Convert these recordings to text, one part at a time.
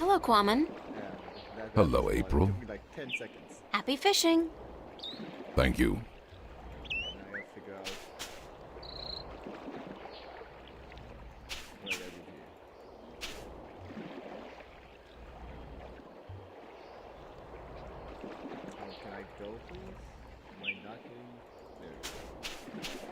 Hello, Quammen. Hello, April. Took me like 10 seconds. Happy fishing. Thank you. Now I gotta figure out what I gotta do here. How can I go, please? Am I not getting... There we go.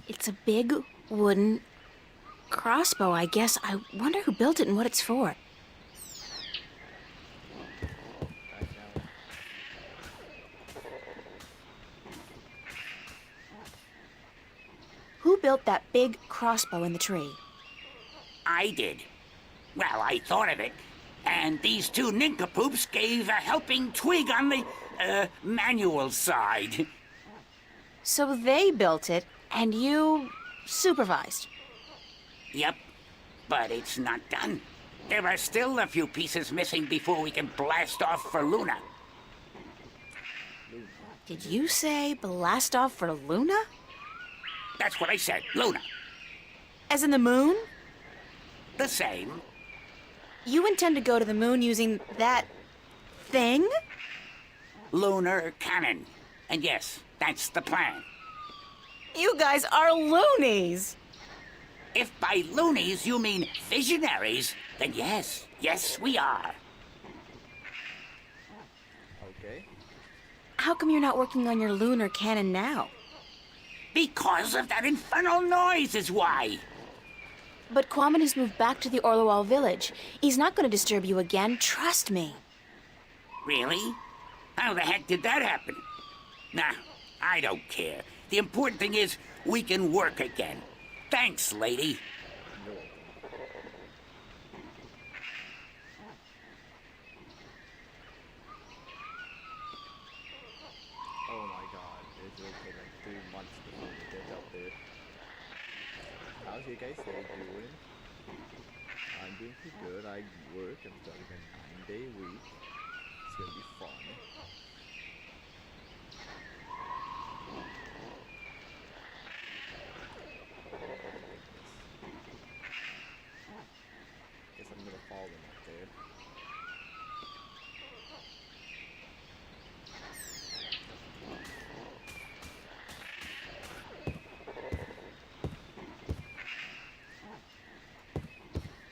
It's a big wooden crossbow, I guess. I wonder who built it and what it's for. Who built that big crossbow in the tree? I did. Well, I thought of it. And these two nincompoops gave a helping twig on the, manual side. So they built it, and you supervised. Yep, but it's not done. There are still a few pieces missing before we can blast off for Luna. Did you say blast off for Luna? That's what I said, Luna. As in the moon? The same. You intend to go to the moon using that thing? Lunar cannon. And yes, that's the plan. You guys are loonies! If by loonies you mean visionaries, then yes, we are. Okay. How come you're not working on your lunar cannon now? Because of that infernal noise is why. But Quammen has moved back to the Orlowal village. He's not going to disturb you again, trust me. Really? How the heck did that happen? Nah, I don't care. The important thing is we can work again. Thanks, lady. Oh my god, it will take like 3 months before we get up there. How's you guys doing? I'm doing pretty good. I work. I'm starting a 9-day week. It's gonna be fun. Guess I'm gonna follow them up there.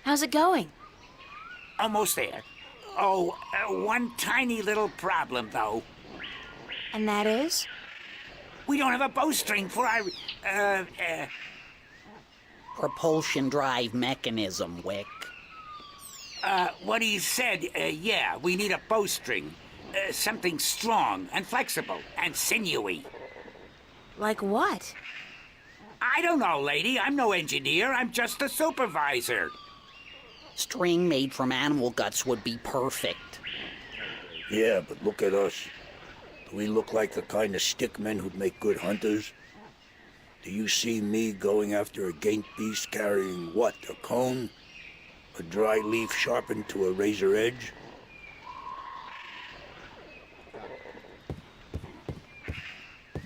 How's it going? Almost there. Oh, one tiny little problem, though. And that is? We don't have a bowstring for our, propulsion drive mechanism, Wick. what he said, yeah, we need a bowstring. Something strong and flexible and sinewy. Like what? I don't know, lady. I'm no engineer. I'm just a supervisor. String made from animal guts would be perfect. Yeah, but look at us. Do we look like the kind of stickmen who'd make good hunters? Do you see me going after a gaint beast carrying what, a cone? A dry leaf sharpened to a razor edge?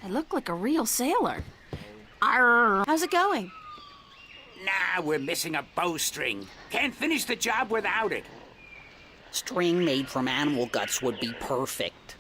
I look like a real sailor. Arr! How's it going? Nah, we're missing a bowstring. Can't finish the job without it. String made from animal guts would be perfect.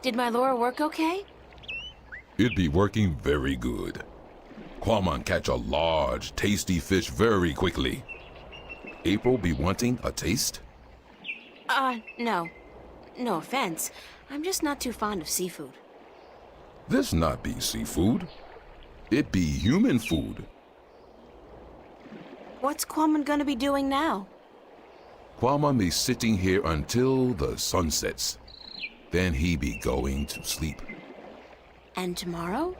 Did my lure work okay? It be working very good. Quamon catch a large, tasty fish very quickly. April be wanting a taste? No. No offense. I'm just not too fond of seafood. This not be seafood. It be human food. What's Quamon gonna be doing now? Quamon be sitting here until the sun sets. Then he be going to sleep. And tomorrow?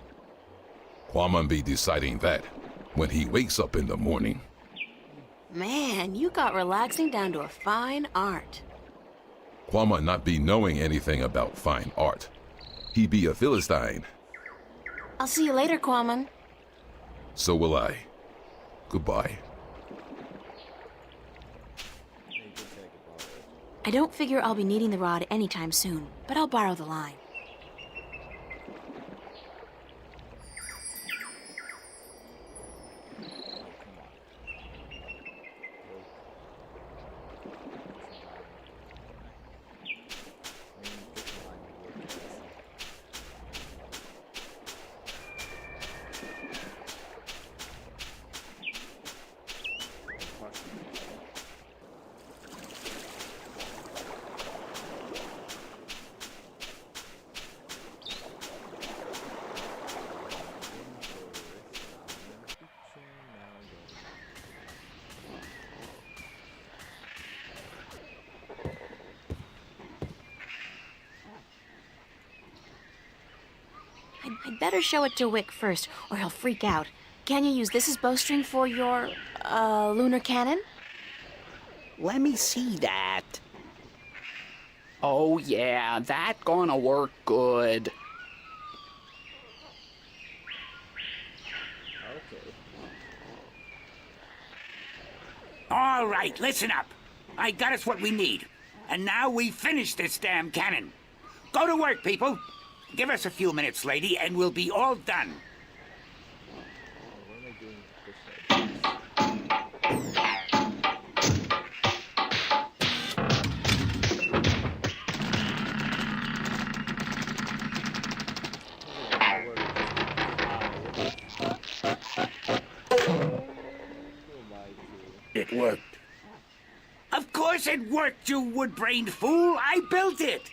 Quamon be deciding that when he wakes up in the morning. Man, you got relaxing down to a fine art. Quamon not be knowing anything about fine art. He be a Philistine. I'll see you later, Quamon. So will I. Goodbye. Hey, good take about it. I don't figure I'll be needing the rod anytime soon, but I'll borrow the line. Oh, come on. I'd better show it to Wick first, or he'll freak out. Can you use this as bowstring for your, lunar cannon? Let me see that. Oh yeah, that gonna work good. Okay. All right, listen up. I got us what we need. And now we finish this damn cannon. Go to work, people. Give us a few minutes, lady, and we'll be all done. What am I doing with this side? It worked. Of course it worked, you wood-brained fool. I built it.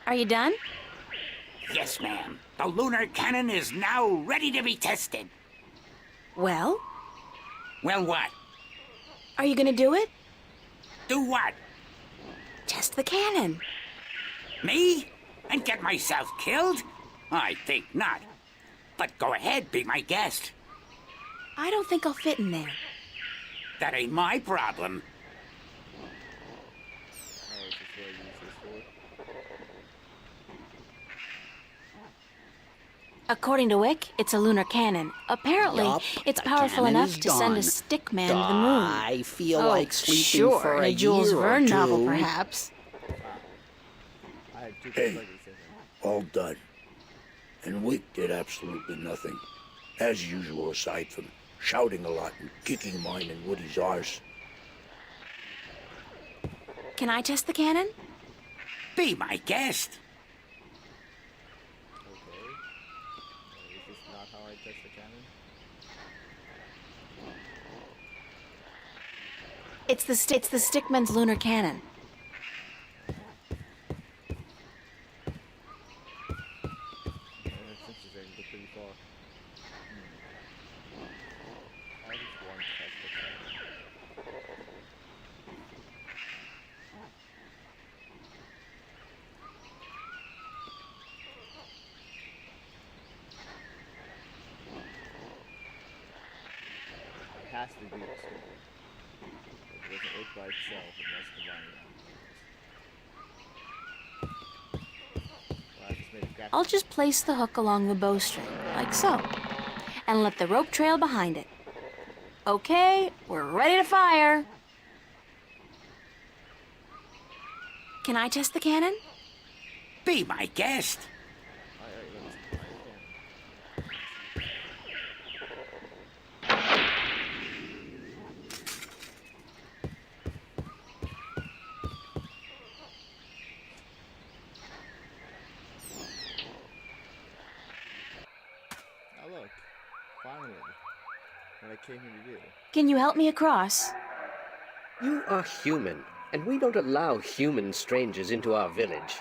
Are you done? Yes, ma'am. The lunar cannon is now ready to be tested. Well, Well, what? are you gonna do it? Do what? Test the cannon. Me? And get myself killed? I think not. But go ahead, be my guest. I don't think I'll fit in there. That ain't my problem. Oh, is this what I use this for? According to Wick, it's a lunar cannon. Apparently, Yup, it's the powerful cannon enough is to send a done. stick man to the moon. I feel Oh, like sleeping sure, for in a a Jules year or Verne novel, two. perhaps. I had two Hey. things like this. All done. And Wick did absolutely nothing. As usual, aside from shouting a lot and kicking mine and Woody's arse. Can I test the cannon? Be my guest. Okay. Is this not how I test the cannon? It's the stickman's lunar cannon. That's interesting. Go pretty far. I just want to test the cannon. It has to be this one. It doesn't work by itself, it must combine it. Well, I just made a graphic. I'll just place the hook along the bowstring, like so, and let the rope trail behind it. Okay, we're ready to fire. Can I test the cannon? Be my guest. Alright, let's try the cannon. came here to do. Can you help me across? You are human, and we don't allow human strangers into our village.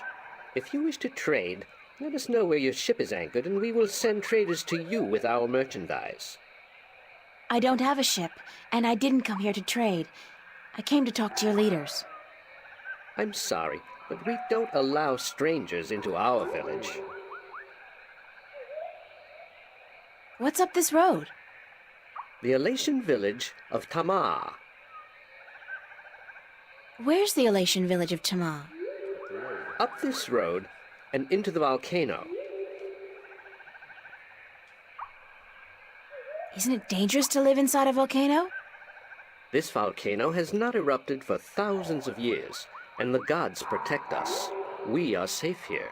If you wish to trade, let us know where your ship is anchored, and we will send traders to you with our merchandise. I don't have a ship, and I didn't come here to trade. I came to talk to your leaders. I'm sorry, but we don't allow strangers into our village. What's up this road? The Elation village of Tamar. Where's the Elation village of Tamar? Up this road and into the volcano. Isn't it dangerous to live inside a volcano? This volcano has not erupted for thousands of years, and the gods protect us. We are safe here.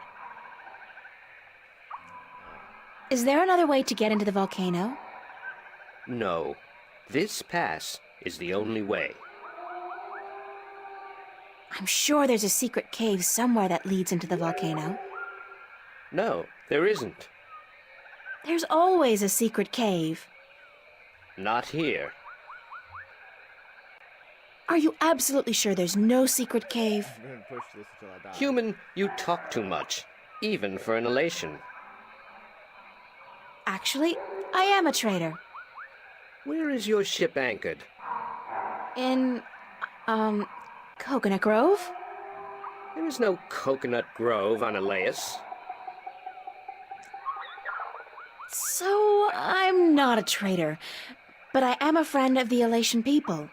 Is there another way to get into the volcano? No, this pass is the only way. I'm sure there's a secret cave somewhere that leads into the volcano. No, there isn't. There's always a secret cave. Not here. Are you absolutely sure there's no secret cave? I'm gonna push this until I die. Human, you talk too much, even for an elation. Actually, I am a trader. Where is your ship anchored? In, Coconut Grove? There is no coconut grove on Elias. So, I'm not a trader, but I am a friend of the Elation people.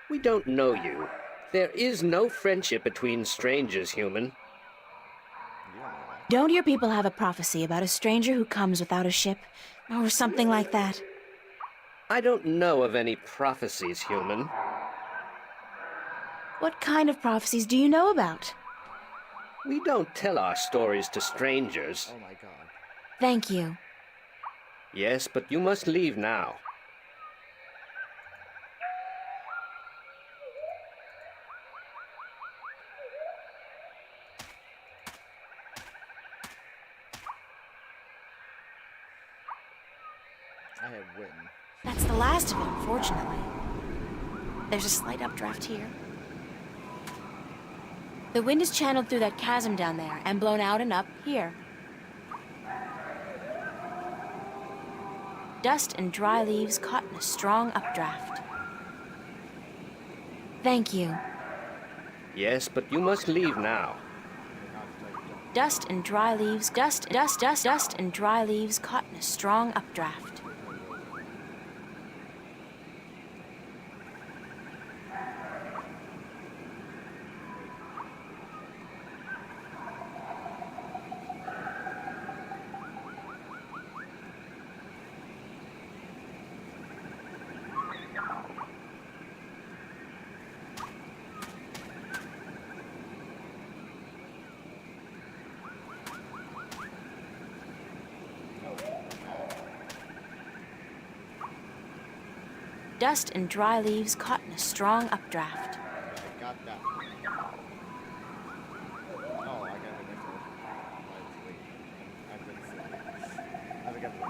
We don't know you. There is no friendship between strangers, human. Don't your people have a prophecy about a stranger who comes without a ship, or something like that? I don't know of any prophecies, human. What kind of prophecies do you know about? We don't tell our stories to strangers. Oh my god. Thank you. Yes, but you must leave now. I have written. That's the last of it, fortunately. There's a slight updraft here. The wind is channeled through that chasm down there and blown out and up here. Dust and dry leaves caught in a strong updraft. Thank you. Yes, but you must leave now. Dust and dry leaves, dust and dry leaves caught in a strong updraft. Dust and dry leaves caught in a strong updraft. I got that. Oh, I got the next one. Wait. I've been sick. I got the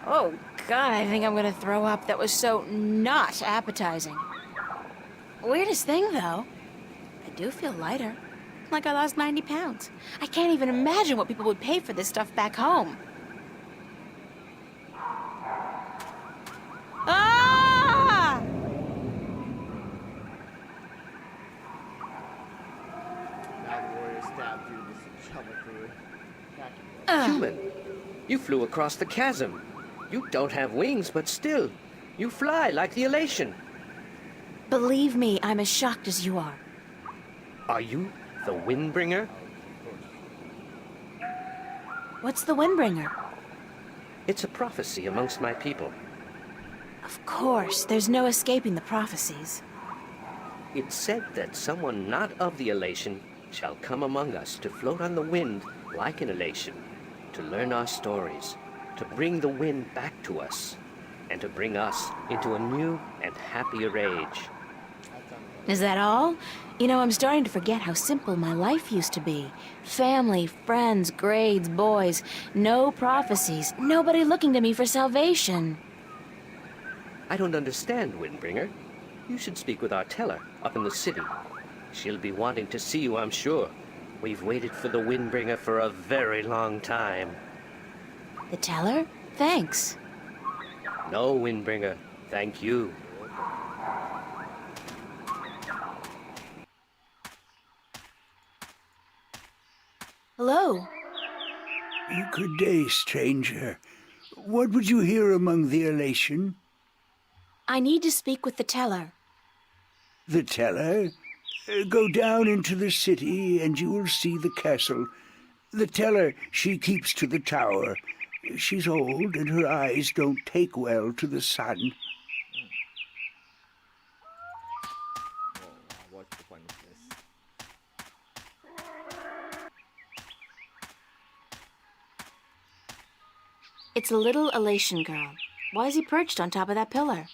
Oh, God, I think I'm gonna throw up. That was so not appetizing. Weirdest thing, though, I do feel lighter. Like I lost 90 pounds. I can't even imagine what people would pay for this stuff back home. Ah! Now the warrior stabbed you with this shovel through it. Human, you flew across the chasm. You don't have wings, but still, you fly like the elation. Believe me, I'm as shocked as you are. Are you the Windbringer? What's the Windbringer? It's a prophecy amongst my people. Of course, there's no escaping the prophecies. It's said that someone not of the elation shall come among us to float on the wind like an elation, to learn our stories, to bring the wind back to us, and to bring us into a new and happier age. That's Is that all? You know, I'm starting to forget how simple my life used to be. Family, friends, grades, boys, no prophecies, nobody looking to me for salvation. I don't understand, Windbringer. You should speak with our teller up in the city. She'll be wanting to see you, I'm sure. We've waited for the Windbringer for a very long time. The teller? Thanks. No, Windbringer, thank you. Hello. Good day, stranger. What would you hear among the elation? I need to speak with the teller. The teller? Go down into the city and you will see the castle. The teller, she keeps to the tower. She's old and her eyes don't take well to the sun. Whoa, what's the point of this? It's a little elation girl. Why is he perched on top of that pillar?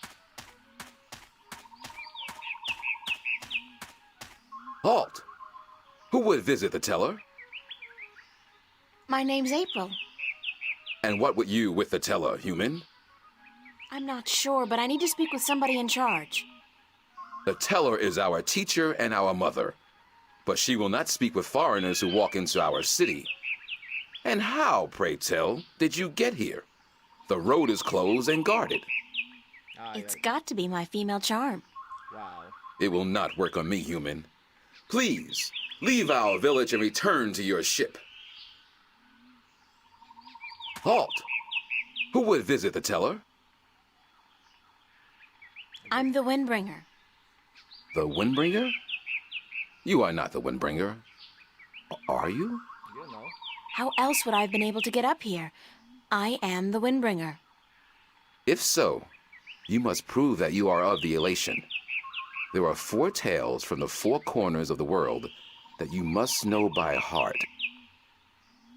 Halt! Who would visit the teller? My name's April. And what would you with the teller, human? I'm not sure, but I need to speak with somebody in charge. The teller is our teacher and our mother, but she will not speak with foreigners who walk into our city. And how, pray tell, did you get here? The road is closed and guarded. It's got to be my female charm. Wow. It will not work on me, human. Please, leave our village and return to your ship. Halt! Who would visit the teller? I'm the Windbringer. The Windbringer? You are not the Windbringer. Are you? You don't know. How else would I have been able to get up here? I am the Windbringer. If so, you must prove that you are of the elation. There are 4 tales from the 4 corners of the world that you must know by heart.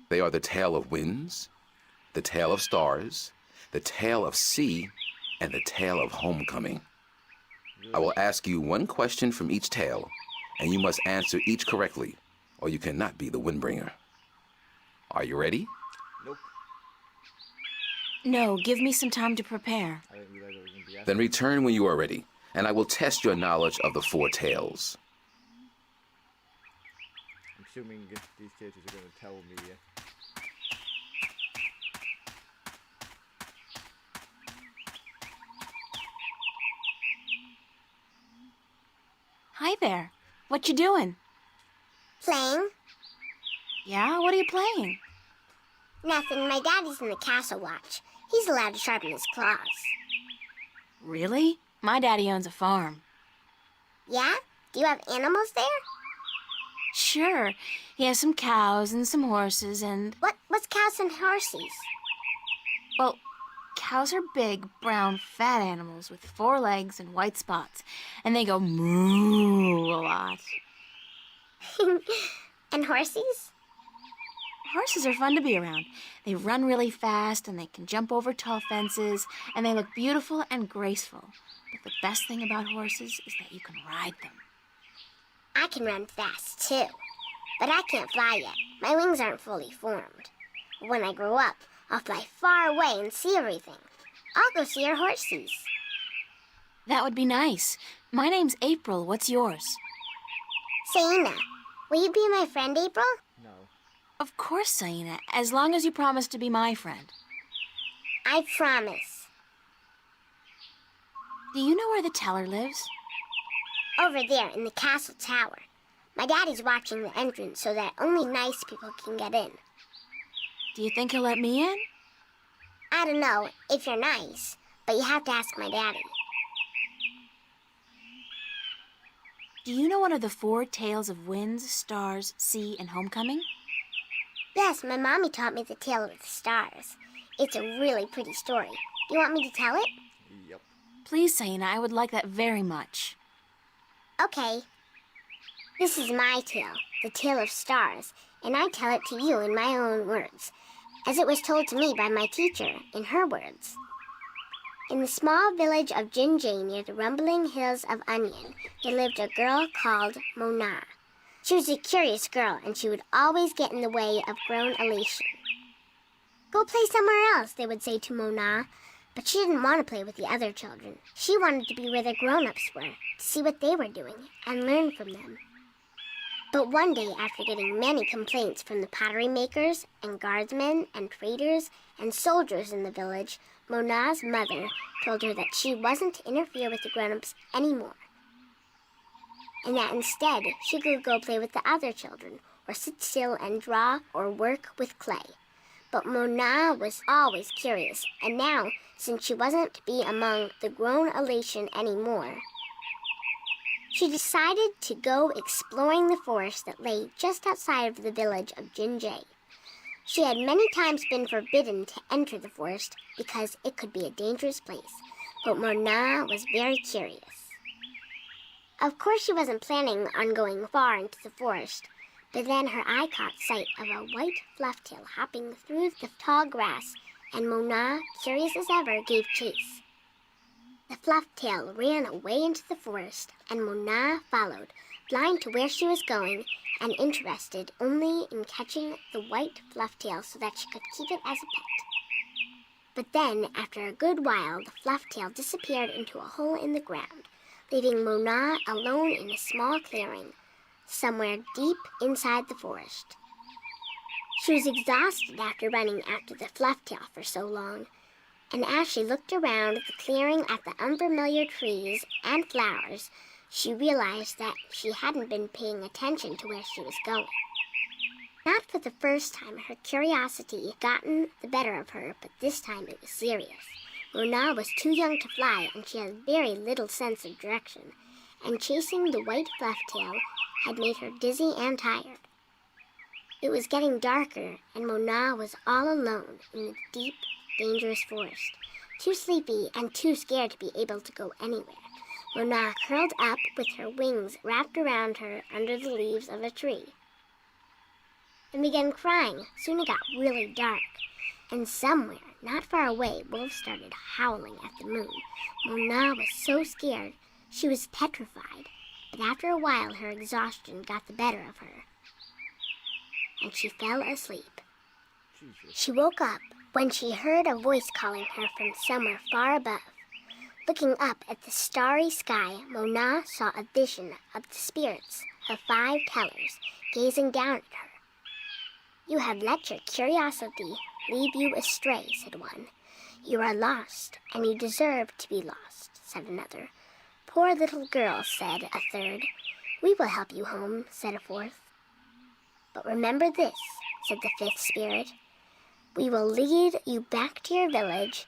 They are the tale of winds, the tale of stars, the tale of sea, and the tale of homecoming. I will ask you 1 question from each tale, and you must answer each correctly, or you cannot be the Windbringer. Are you ready? Nope. No, give me some time to prepare. I didn't realize it was gonna be Then return when you are ready, and I will test your knowledge of the 4 tales. I'm assuming these characters are gonna tell me. Hi there. What you doing? Playing? Yeah, what are you playing? Nothing. My daddy's in the castle watch. He's allowed to sharpen his claws. Really? My daddy owns a farm. Yeah? Do you have animals there? Sure. He has some cows and some horses and... What's cows and horses? Well, cows are big, brown, fat animals with 4 legs and white spots. And they go moo a lot. And horses? Horses are fun to be around. They run really fast and they can jump over tall fences and they look beautiful and graceful. But the best thing about horses is that you can ride them. I can run fast too. But I can't fly yet. My wings aren't fully formed. When I grow up, I'll fly far away and see everything. I'll go see our horses. That would be nice. My name's April. What's yours? Saina, will you be my friend, April? No. Of course, Saina, as long as you promise to be my friend. I promise. Do you know where the teller lives? Over there in the castle tower. My daddy's watching the entrance so that only nice people can get in. Do you think he'll let me in? I don't know if you're nice, but you have to ask my daddy. Do you know one of the 4 tales of winds, stars, sea, and homecoming? Yes, my mommy taught me the tale of the stars. It's a really pretty story. Do you want me to tell it? Yep. Please, Saina, I would like that very much. Okay. This is my tale, the tale of stars, and I tell it to you in my own words, as it was told to me by my teacher in her words. In the small village of Jinjay near the rumbling hills of Onion, there lived a girl called Mona. She was a curious girl, and she would always get in the way of grown elation. Go play somewhere else, they would say to Mona, but she didn't want to play with the other children. She wanted to be where the grown-ups were, to see what they were doing, and learn from them. But one day, after getting many complaints from the pottery makers and guardsmen and traders and soldiers in the village, Mona's mother told her that she wasn't to interfere with the grown-ups anymore, and that instead she could go play with the other children, or sit still and draw or work with clay. But Mona was always curious, and now, since she wasn't to be among the grown elation anymore, she decided to go exploring the forest that lay just outside of the village of Jinjay. She had many times been forbidden to enter the forest because it could be a dangerous place, but Mona was very curious. Of course, she wasn't planning on going far into the forest, but then her eye caught sight of a white flufftail hopping through the tall grass, and Mona, curious as ever, gave chase. The flufftail ran away into the forest, and Mona followed, blind to where she was going and interested only in catching the white flufftail so that she could keep it as a pet. But then, after a good while, the flufftail disappeared into a hole in the ground, leaving Mona alone in a small clearing, somewhere deep inside the forest. She was exhausted after running after the flufftail for so long, and as she looked around the clearing at the unfamiliar trees and flowers, she realized that she hadn't been paying attention to where she was going. Not for the first time, her curiosity had gotten the better of her, but this time it was serious. Mona was too young to fly, and she had very little sense of direction, and chasing the white flufftail had made her dizzy and tired. It was getting darker, and Mona was all alone in the deep, dangerous forest, too sleepy and too scared to be able to go anywhere. Mona curled up with her wings wrapped around her under the leaves of a tree and began crying. Soon it got really dark, and somewhere, not far away, wolves started howling at the moon. Mona was so scared she was petrified, but after a while her exhaustion got the better of her, and she fell asleep. She woke up when she heard a voice calling her from somewhere far above. Looking up at the starry sky, Mona saw a vision of the spirits of 5 tellers gazing down at her. "You have let your curiosity lead you astray," said one. "You are lost, and you deserve to be lost," said another. "Poor little girl," said a third. "We will help you home," said a fourth. "But remember this," said the 5th spirit. "We will lead you back to your village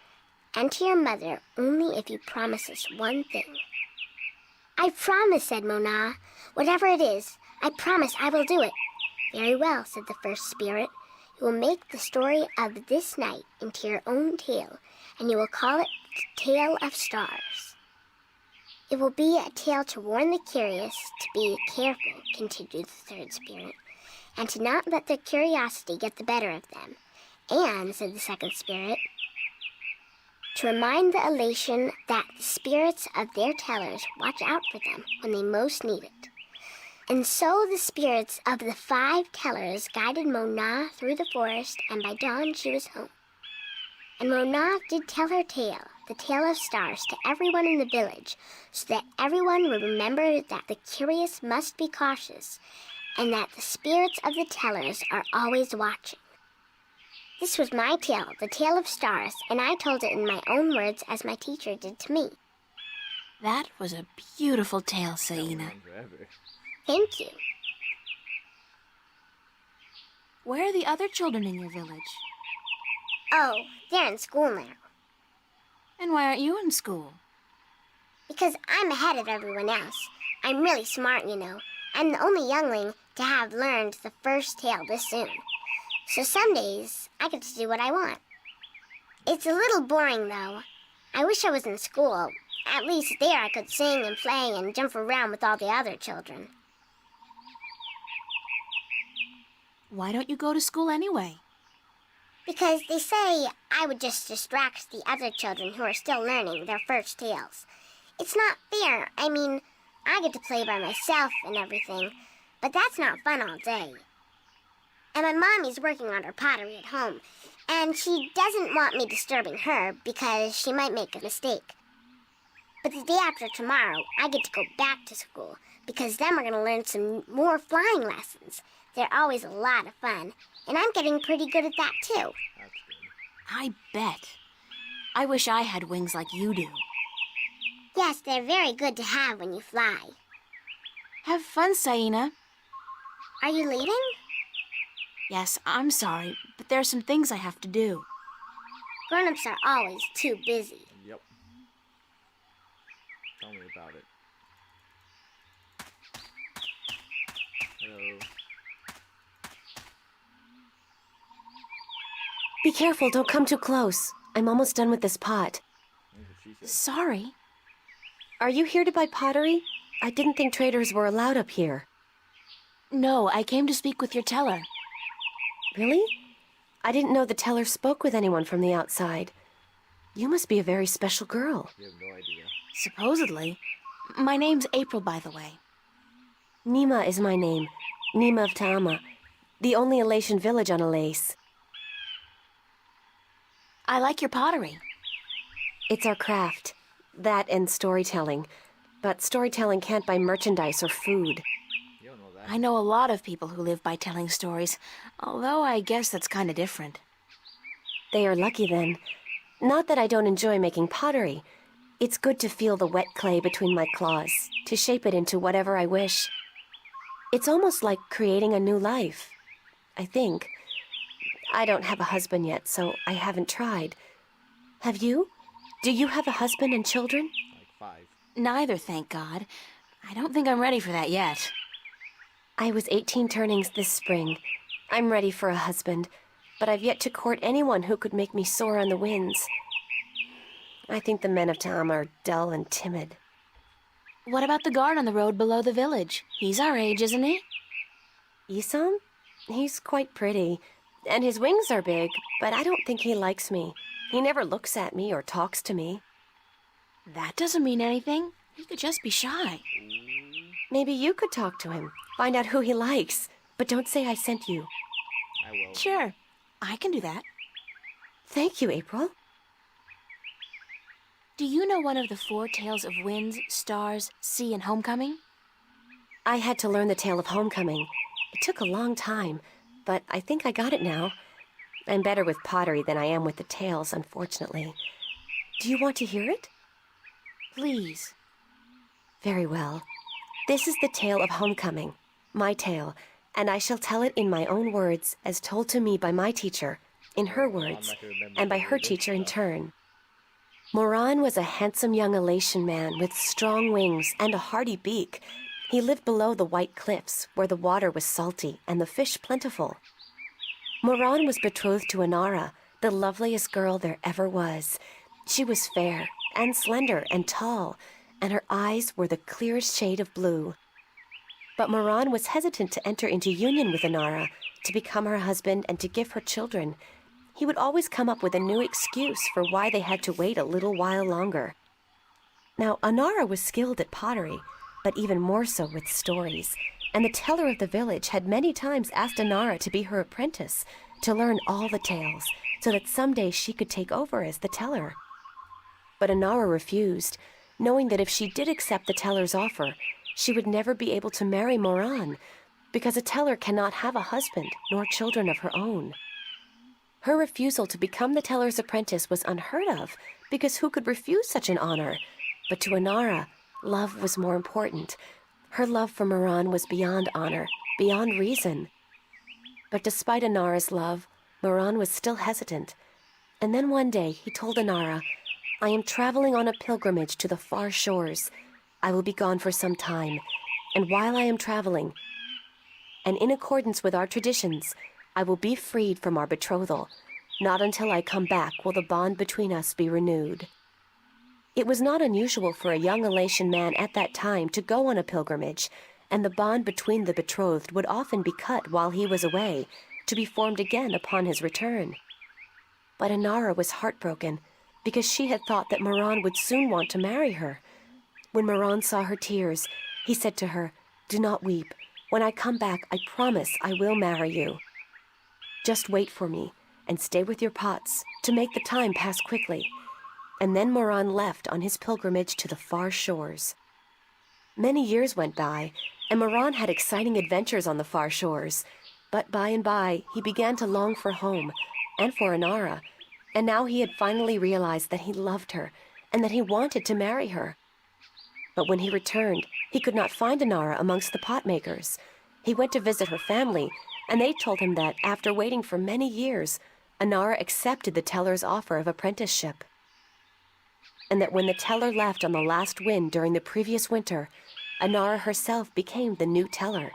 and to your mother only if you promise us one thing." "I promise," said Mona. "Whatever it is, I promise I will do it." "Very well," said the 1st spirit. "You will make the story of this night into your own tale, and you will call it the Tale of Stars." "It will be a tale to warn the curious to be careful," continued the 3rd spirit, "and to not let their curiosity get the better of them. And," said the 2nd spirit, "to remind the elation that the spirits of their tellers watch out for them when they most need it." And so the spirits of the 5 tellers guided Mona through the forest, and by dawn she was home. And Mona did tell her tale, the Tale of Stars, to everyone in the village, so that everyone would remember that the curious must be cautious, and that the spirits of the tellers are always watching. This was my tale, the Tale of Stars, and I told it in my own words as my teacher did to me. That was a beautiful tale, Saina. Forever. Thank you. Where are the other children in your village? Oh, they're in school now. And why aren't you in school? Because I'm ahead of everyone else. I'm really smart, you know. I'm the only youngling to have learned the first tale this soon. So some days, I get to do what I want. It's a little boring, though. I wish I was in school. At least there I could sing and play and jump around with all the other children. Why don't you go to school anyway? Because they say I would just distract the other children who are still learning their first tales. It's not fair. I mean, I get to play by myself and everything, but that's not fun all day. And my mommy's working on her pottery at home, and she doesn't want me disturbing her because she might make a mistake. But the day after tomorrow, I get to go back to school because then we're going to learn some more flying lessons. They're always a lot of fun, and I'm getting pretty good at that too. That's good. I bet. I wish I had wings like you do. Yes, they're very good to have when you fly. Have fun, Saina. Are you leaving? Yes, I'm sorry, but there are some things I have to do. Grown-ups are always too busy. Yep. Tell me about it. Hello. Be careful, don't come too close. I'm almost done with this pot. That's what she said. Sorry. Are you here to buy pottery? I didn't think traders were allowed up here. No, I came to speak with your teller. Really? I didn't know the teller spoke with anyone from the outside. You must be a very special girl. You have no idea. Supposedly. My name's April, by the way. Nima is my name. Nima of Ta'ama, the only Elation village on Alace. I like your pottery. It's our craft. That and storytelling. But storytelling can't buy merchandise or food. You don't know that. I know a lot of people who live by telling stories, although I guess that's kind of different. They are lucky then. Not that I don't enjoy making pottery. It's good to feel the wet clay between my claws, to shape it into whatever I wish. It's almost like creating a new life, I think. I don't have a husband yet, so I haven't tried. Have you? Do you have a husband and children? Like 5. Neither, thank God. I don't think I'm ready for that yet. I was 18 turnings this spring. I'm ready for a husband, but I've yet to court anyone who could make me soar on the winds. I think the men of Ta'ama are dull and timid. What about the guard on the road below the village? He's our age, isn't he? Isam? He's quite pretty, and his wings are big, but I don't think he likes me. He never looks at me or talks to me. That doesn't mean anything. He could just be shy. Maybe you could talk to him, find out who he likes, but don't say I sent you. I will. Sure, I can do that. Thank you, April. Do you know one of the 4 tales of winds, stars, sea, and homecoming? I had to learn the tale of homecoming. It took a long time, but I think I got it now. I'm better with pottery than I am with the tales, unfortunately. Do you want to hear it? Please. Very well. This is the tale of homecoming, my tale, and I shall tell it in my own words, as told to me by my teacher, in her words, and by her teacher in turn. Moran was a handsome young Elation man with strong wings and a hardy beak. He lived below the white cliffs, where the water was salty and the fish plentiful. Moran was betrothed to Inara, the loveliest girl there ever was. She was fair and slender and tall, and her eyes were the clearest shade of blue. But Moran was hesitant to enter into union with Inara, to become her husband and to give her children. He would always come up with a new excuse for why they had to wait a little while longer. Now, Inara was skilled at pottery, but even more so with stories, and the teller of the village had many times asked Inara to be her apprentice, to learn all the tales, so that someday she could take over as the teller. But Inara refused, knowing that if she did accept the teller's offer, she would never be able to marry Moran, because a teller cannot have a husband nor children of her own. Her refusal to become the teller's apprentice was unheard of, because who could refuse such an honor? But to Inara, love was more important. Her love for Moran was beyond honor, beyond reason. But despite Inara's love, Moran was still hesitant. And then one day he told Inara, "I am traveling on a pilgrimage to the far shores. I will be gone for some time, and while I am traveling, and in accordance with our traditions, I will be freed from our betrothal. Not until I come back will the bond between us be renewed." It was not unusual for a young Elation man at that time to go on a pilgrimage, and the bond between the betrothed would often be cut while he was away, to be formed again upon his return. But Inara was heartbroken because she had thought that Moran would soon want to marry her. When Moran saw her tears, he said to her, "Do not weep. When I come back, I promise I will marry you. Just wait for me and stay with your pots to make the time pass quickly." And then Moran left on his pilgrimage to the far shores. Many years went by, and Moran had exciting adventures on the far shores. But by and by, he began to long for home and for Inara, and now he had finally realized that he loved her and that he wanted to marry her. But when he returned, he could not find Inara amongst the pot makers. He went to visit her family, and they told him that after waiting for many years, Inara accepted the teller's offer of apprenticeship. And that when the teller left on the last wind during the previous winter, Inara herself became the new teller.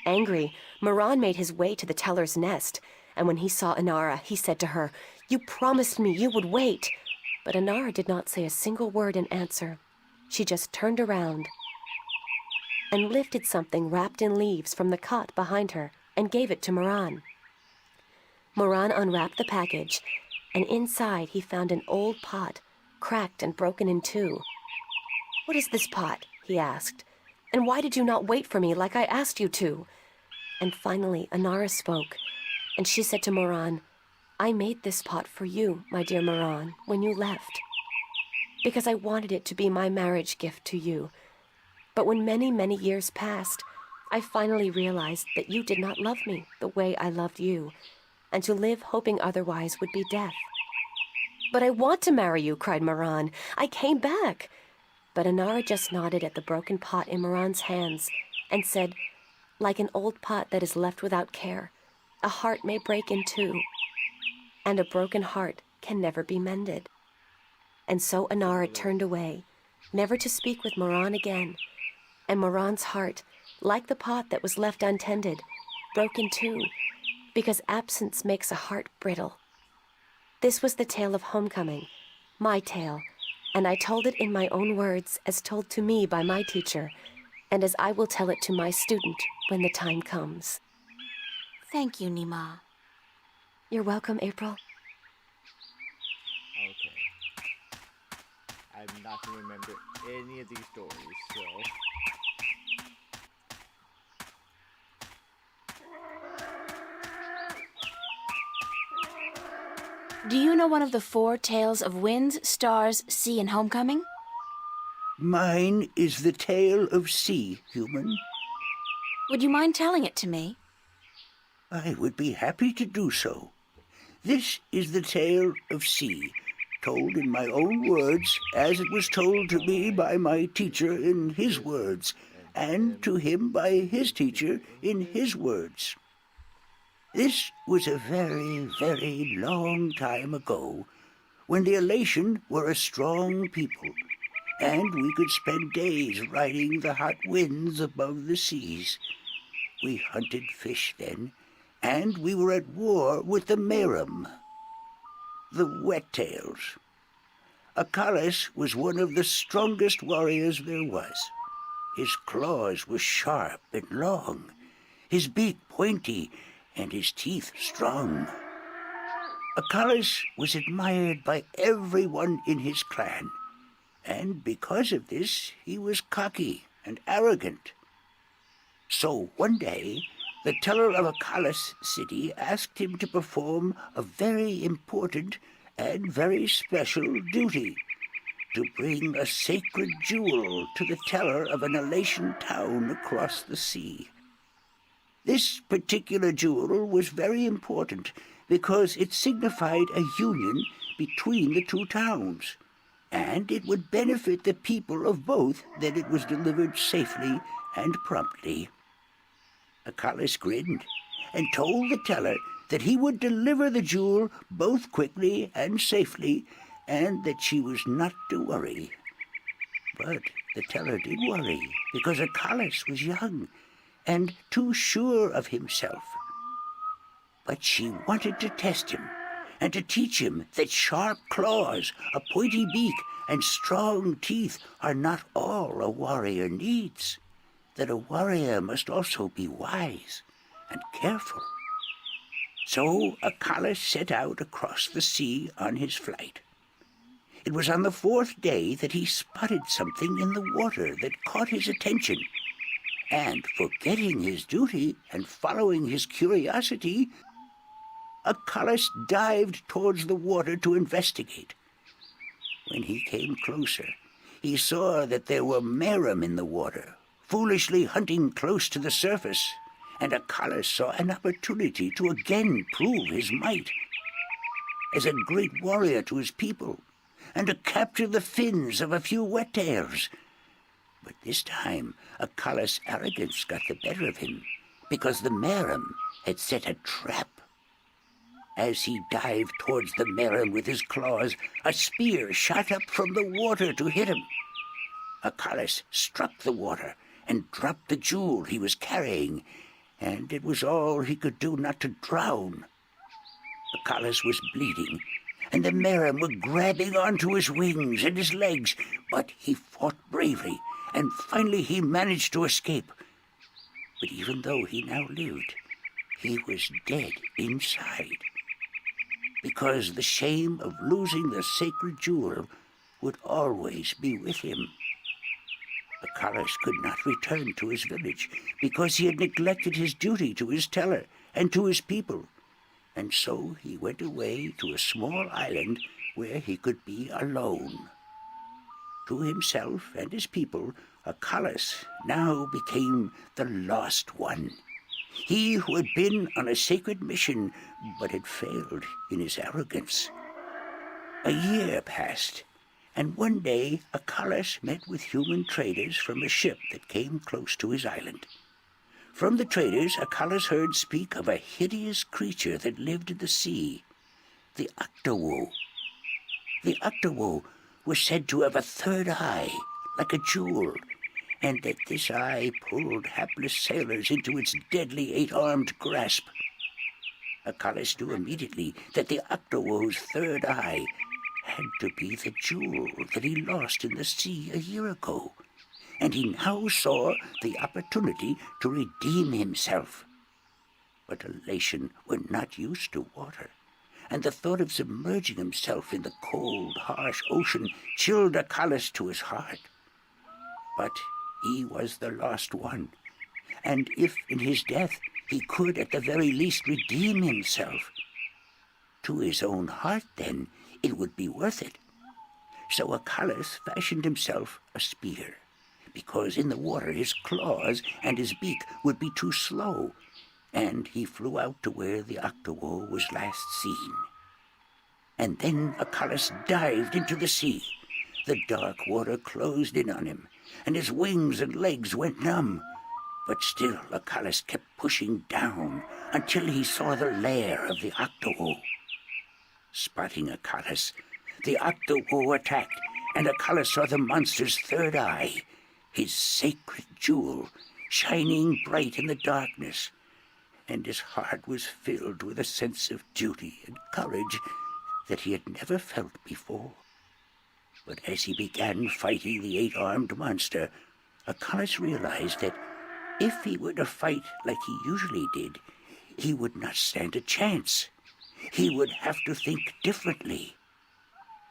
Angry, Moran made his way to the teller's nest, and when he saw Inara, he said to her, "You promised me you would wait." But Inara did not say a single word in answer. She just turned around and lifted something wrapped in leaves from the cot behind her and gave it to Moran. Moran unwrapped the package, and inside he found an old pot, cracked and broken in two. "What is this pot?" he asked. "And why did you not wait for me like I asked you to?" And finally Inara spoke, and she said to Moran, "I made this pot for you, my dear Moran, when you left, because I wanted it to be my marriage gift to you. But when many, many years passed, I finally realized that you did not love me the way I loved you, and to live hoping otherwise would be death." "But I want to marry you," cried Moran. "I came back." But Inara just nodded at the broken pot in Moran's hands and said, "Like an old pot that is left without care, a heart may break in two, and a broken heart can never be mended." And so Inara turned away, never to speak with Moran again, and Moran's heart, like the pot that was left untended, broke in two, because absence makes a heart brittle. This was the tale of homecoming, my tale, and I told it in my own words as told to me by my teacher, and as I will tell it to my student when the time comes. Thank you, Nima. You're welcome, April. Okay. I'm not gonna remember any of these stories, so... Do you know one of the 4 tales of winds, stars, sea, and homecoming? Mine is the tale of sea, human. Would you mind telling it to me? I would be happy to do so. This is the tale of sea, told in my own words, as it was told to me by my teacher in his words, and to him by his teacher in his words. This was a very, very long time ago, when the Elation were a strong people, and we could spend days riding the hot winds above the seas. We hunted fish then, and we were at war with the Merum, the Wet-tails. Achilles was one of the strongest warriors there was. His claws were sharp and long, his beak pointy, and his teeth strong. Achilles was admired by everyone in his clan, and because of this he was cocky and arrogant. So one day, the teller of Achilles' city asked him to perform a very important and very special duty, to bring a sacred jewel to the teller of an Elation town across the sea. This particular jewel was very important because it signified a union between the two towns, and it would benefit the people of both that it was delivered safely and promptly. Achilles grinned and told the teller that he would deliver the jewel both quickly and safely, and that she was not to worry. But the teller did worry, because Achilles was young and too sure of himself. But she wanted to test him and to teach him that sharp claws, a pointy beak, and strong teeth are not all a warrior needs, that a warrior must also be wise and careful. So Achilles set out across the sea on his flight. It was on the fourth day that he spotted something in the water that caught his attention, and forgetting his duty and following his curiosity, Achilles dived towards the water to investigate. When he came closer, he saw that there were merum in the water, foolishly hunting close to the surface, and Achilles saw an opportunity to again prove his might as a great warrior to his people, and to capture the fins of a few wet-tails. But this time Achilles' arrogance got the better of him, because the merum had set a trap. As he dived towards the merum with his claws, a spear shot up from the water to hit him. Achilles struck the water and dropped the jewel he was carrying, and it was all he could do not to drown. Achilles was bleeding, and the merum were grabbing onto his wings and his legs, but he fought bravely, and finally he managed to escape. But even though he now lived, he was dead inside, because the shame of losing the sacred jewel would always be with him. Achilles could not return to his village, because he had neglected his duty to his teller and to his people, and so he went away to a small island where he could be alone. To himself and his people, Achilles now became the lost one. He who had been on a sacred mission, but had failed in his arrogance. A year passed, and one day Achilles met with human traders from a ship that came close to his island. From the traders, Achilles heard speak of a hideous creature that lived in the sea, the octowoe. The octowoe was said to have a third eye, like a jewel, and that this eye pulled hapless sailors into its deadly eight-armed grasp. Achilles knew immediately that the octowoe's third eye had to be the jewel that he lost in the sea a year ago, and he now saw the opportunity to redeem himself. But elation were not used to water, and the thought of submerging himself in the cold, harsh ocean chilled Achilles to his heart. But he was the lost one, and if in his death he could at the very least redeem himself, to his own heart then it would be worth it. So Achilles fashioned himself a spear, because in the water his claws and his beak would be too slow, and he flew out to where the octowoe was last seen. And then Achilles dived into the sea. The dark water closed in on him, and his wings and legs went numb. But still Achilles kept pushing down until he saw the lair of the octowoe. Spotting Achilles, the octowoe attacked, and Achilles saw the monster's third eye, his sacred jewel, shining bright in the darkness, and his heart was filled with a sense of duty and courage that he had never felt before. But as he began fighting the eight-armed monster, Achilles realized that if he were to fight like he usually did, he would not stand a chance. He would have to think differently.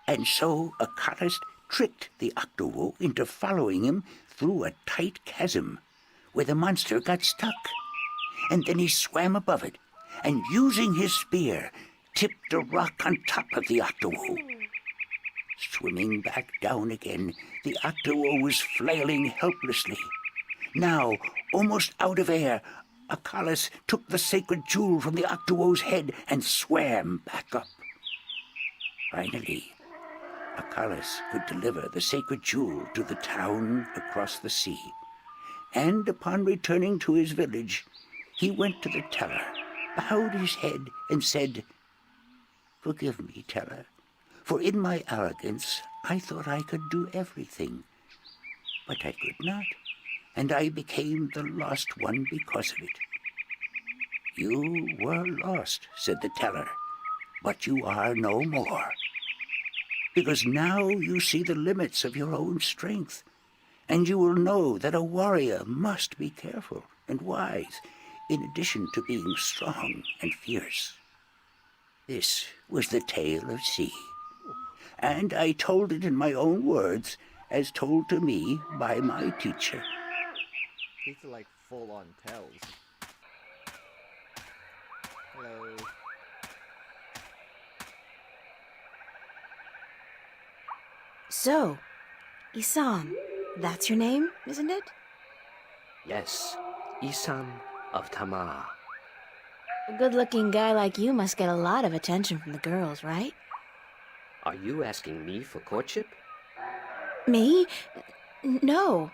And so Achilles tricked the octowoe into following him through a tight chasm where the monster got stuck. And then he swam above it, and using his spear, tipped a rock on top of the octowoe. Swimming back down again, the octowoe was flailing helplessly. Now, almost out of air, Achilles took the sacred jewel from the octowoe's head and swam back up. Finally, Achilles could deliver the sacred jewel to the town across the sea, and upon returning to his village, he went to the teller, bowed his head, and said, "Forgive me, teller, for in my arrogance I thought I could do everything. But I could not, and I became the lost one because of it." "You were lost," said the teller, "but you are no more. Because now you see the limits of your own strength, and you will know that a warrior must be careful and wise, in addition to being strong and fierce." This was the tale of sea. And I told it in my own words, as told to me by my teacher. These are like full-on tells. Hello. So, Isam, that's your name, isn't it? Yes, Isam of Tamar. A good-looking guy like you must get a lot of attention from the girls, right? Are you asking me for courtship? Me? No.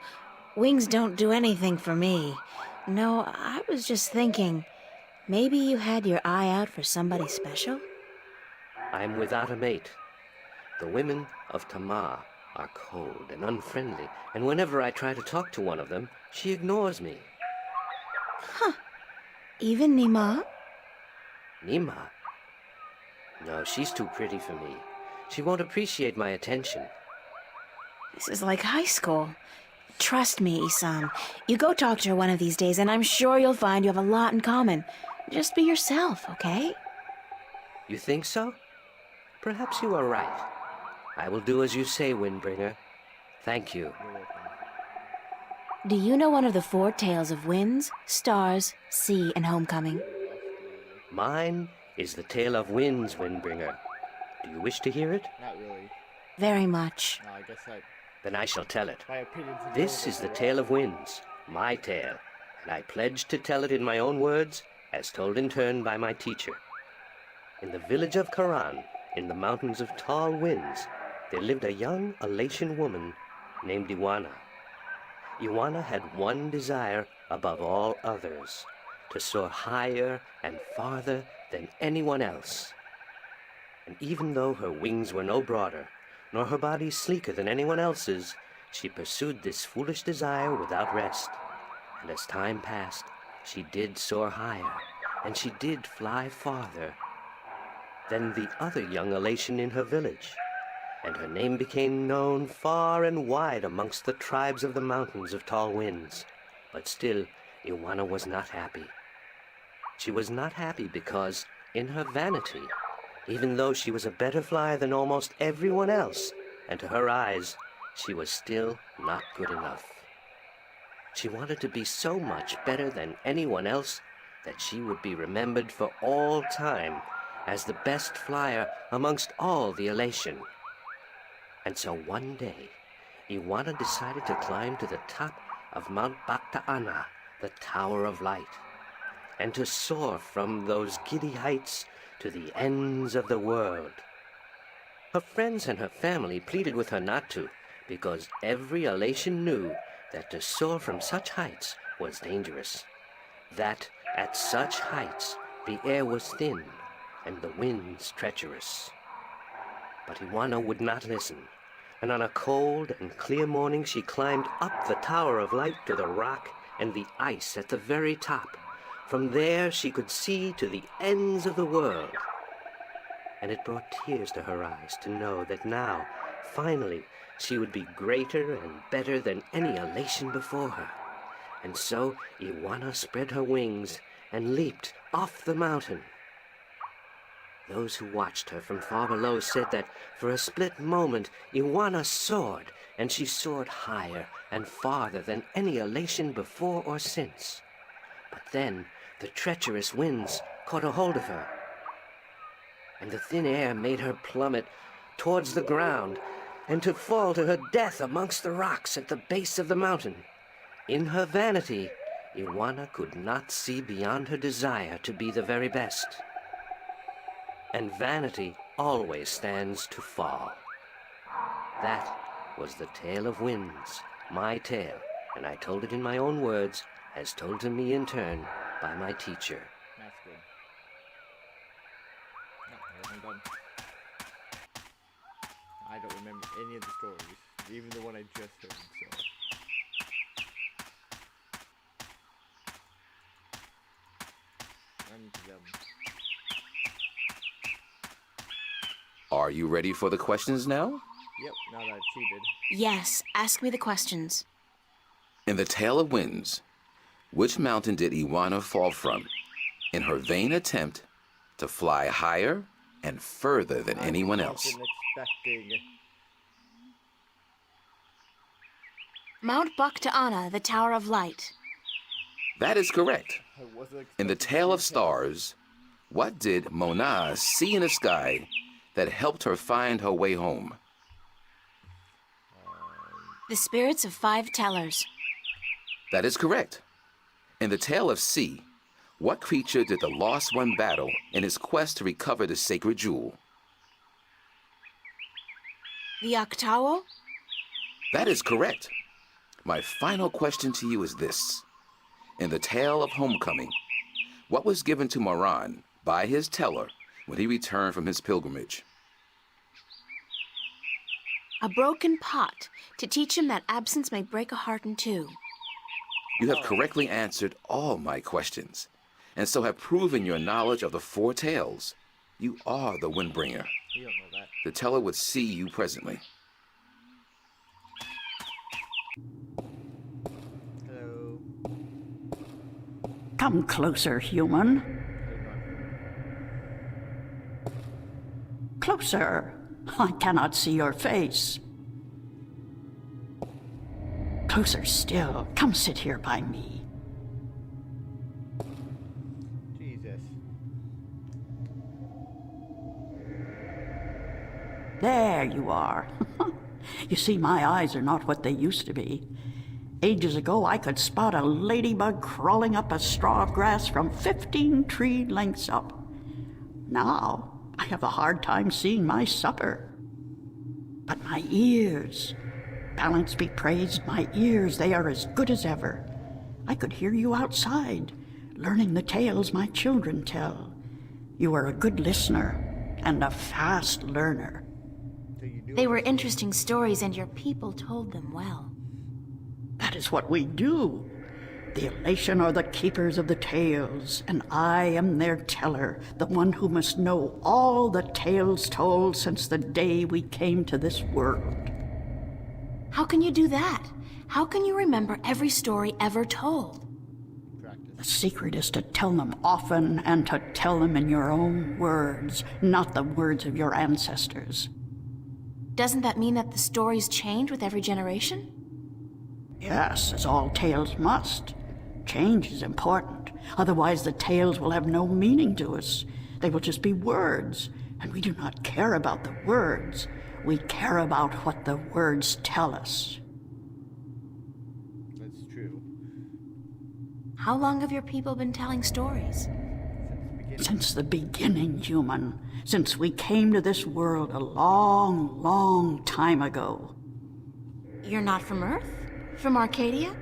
Wings don't do anything for me. No, I was just thinking, maybe you had your eye out for somebody special? I'm without a mate. The women of Tamar are cold and unfriendly, and whenever I try to talk to one of them, she ignores me. Huh. Even Nima? Nima? No, she's too pretty for me. She won't appreciate my attention. This is like high school. Trust me, Isam. You go talk to her one of these days, and I'm sure you'll find you have a lot in common. Just be yourself, okay? You think so? Perhaps you are right. I will do as you say, Windbringer. Thank you. Do you know one of the 4 tales of winds, stars, sea, and homecoming? Mine is the tale of winds, Windbringer. Do you wish to hear it? Not really. Very much. No, I guess Then I shall tell it. my opinion's This is the tale of winds, my tale, and I pledge to tell it in my own words, as told in turn by my teacher. In the village of Qaran, in the mountains of tall winds, there lived a young Elatian woman named Iwana. Iwana had one desire above all others, to soar higher and farther than anyone else. And even though her wings were no broader, nor her body sleeker than anyone else's, she pursued this foolish desire without rest. And as time passed, she did soar higher, and she did fly farther than the other young Elatian in her village, and her name became known far and wide amongst the tribes of the mountains of tall winds. But still, Iwana was not happy. She was not happy because, in her vanity, even though she was a better flyer than almost everyone else, and to her eyes, she was still not good enough. She wanted to be so much better than anyone else that she would be remembered for all time as the best flyer amongst all the Elation. And so one day, Iwana decided to climb to the top of Mount Bakta'ana, the Tower of Light, and to soar from those giddy heights to the ends of the world. Her friends and her family pleaded with her not to, because every Elation knew that to soar from such heights was dangerous, that at such heights the air was thin and the winds treacherous. But Iwana would not listen, and on a cold and clear morning she climbed up the Tower of Light to the rock and the ice at the very top. From there she could see to the ends of the world. And it brought tears to her eyes to know that now, finally, she would be greater and better than any Elation before her. And so Iwana spread her wings and leaped off the mountain. Those who watched her from far below said that for a split moment Iwana soared, and she soared higher and farther than any Elation before or since. But then the treacherous winds caught a hold of her, and the thin air made her plummet towards the ground, and to fall to her death amongst the rocks at the base of the mountain. In her vanity, Iwana could not see beyond her desire to be the very best. And vanity always stands to fall. That was the tale of winds, my tale, and I told it in my own words, as told to me in turn by my teacher. That's good. No, I'm done. I don't remember any of the stories, even the one I just heard, so. I'm done. Are you ready for the questions now? Yep, now that I've cheated. Yes, ask me the questions. In the Tale of Winds, which mountain did Iwana fall from in her vain attempt to fly higher and further than anyone else. Wasn't expecting. Mount Baktaana, the Tower of Light. That is correct. I wasn't In the expecting Tale of details. Stars, what did Mona see in the sky that helped her find her way home? The spirits of 5 tellers. That is correct. In the Tale of Sea, what creature did the Lost One battle in his quest to recover the sacred jewel? The Octawo? That is correct. My final question to you is this. In the Tale of Homecoming, what was given to Moran by his teller when he returned from his pilgrimage? A broken pot to teach him that absence may break a heart in two. You have correctly answered all my questions, and so have proven your knowledge of the 4 tales. You are the Windbringer. You don't know that. The teller would see you presently. Hello. Come closer, human. Closer. I cannot see your face. Closer still. Come sit here by me. Jesus. There you are. You see, my eyes are not what they used to be. Ages ago, I could spot a ladybug crawling up a straw of grass from 15 tree lengths up. Now, I have a hard time seeing my supper. But my ears, balance be praised, my ears, they are as good as ever. I could hear you outside, learning the tales my children tell. You are a good listener and a fast learner. So you knew They were interesting stories, and your people told them well. That is what we do. The elation are the keepers of the tales, and I am their teller, the one who must know all the tales told since the day we came to this world. How can you do that? How can you remember every story ever told? The secret is to tell them often and to tell them in your own words, not the words of your ancestors. Doesn't that mean that the stories change with every generation? Yes, as all tales must. Change is important. Otherwise, the tales will have no meaning to us. They will just be words, and we do not care about the words. We care about what the words tell us. that's true. How long have your people been telling stories? Since the beginning, human. Since we came to this world a long, long time ago. You're not from Earth? From Arcadia?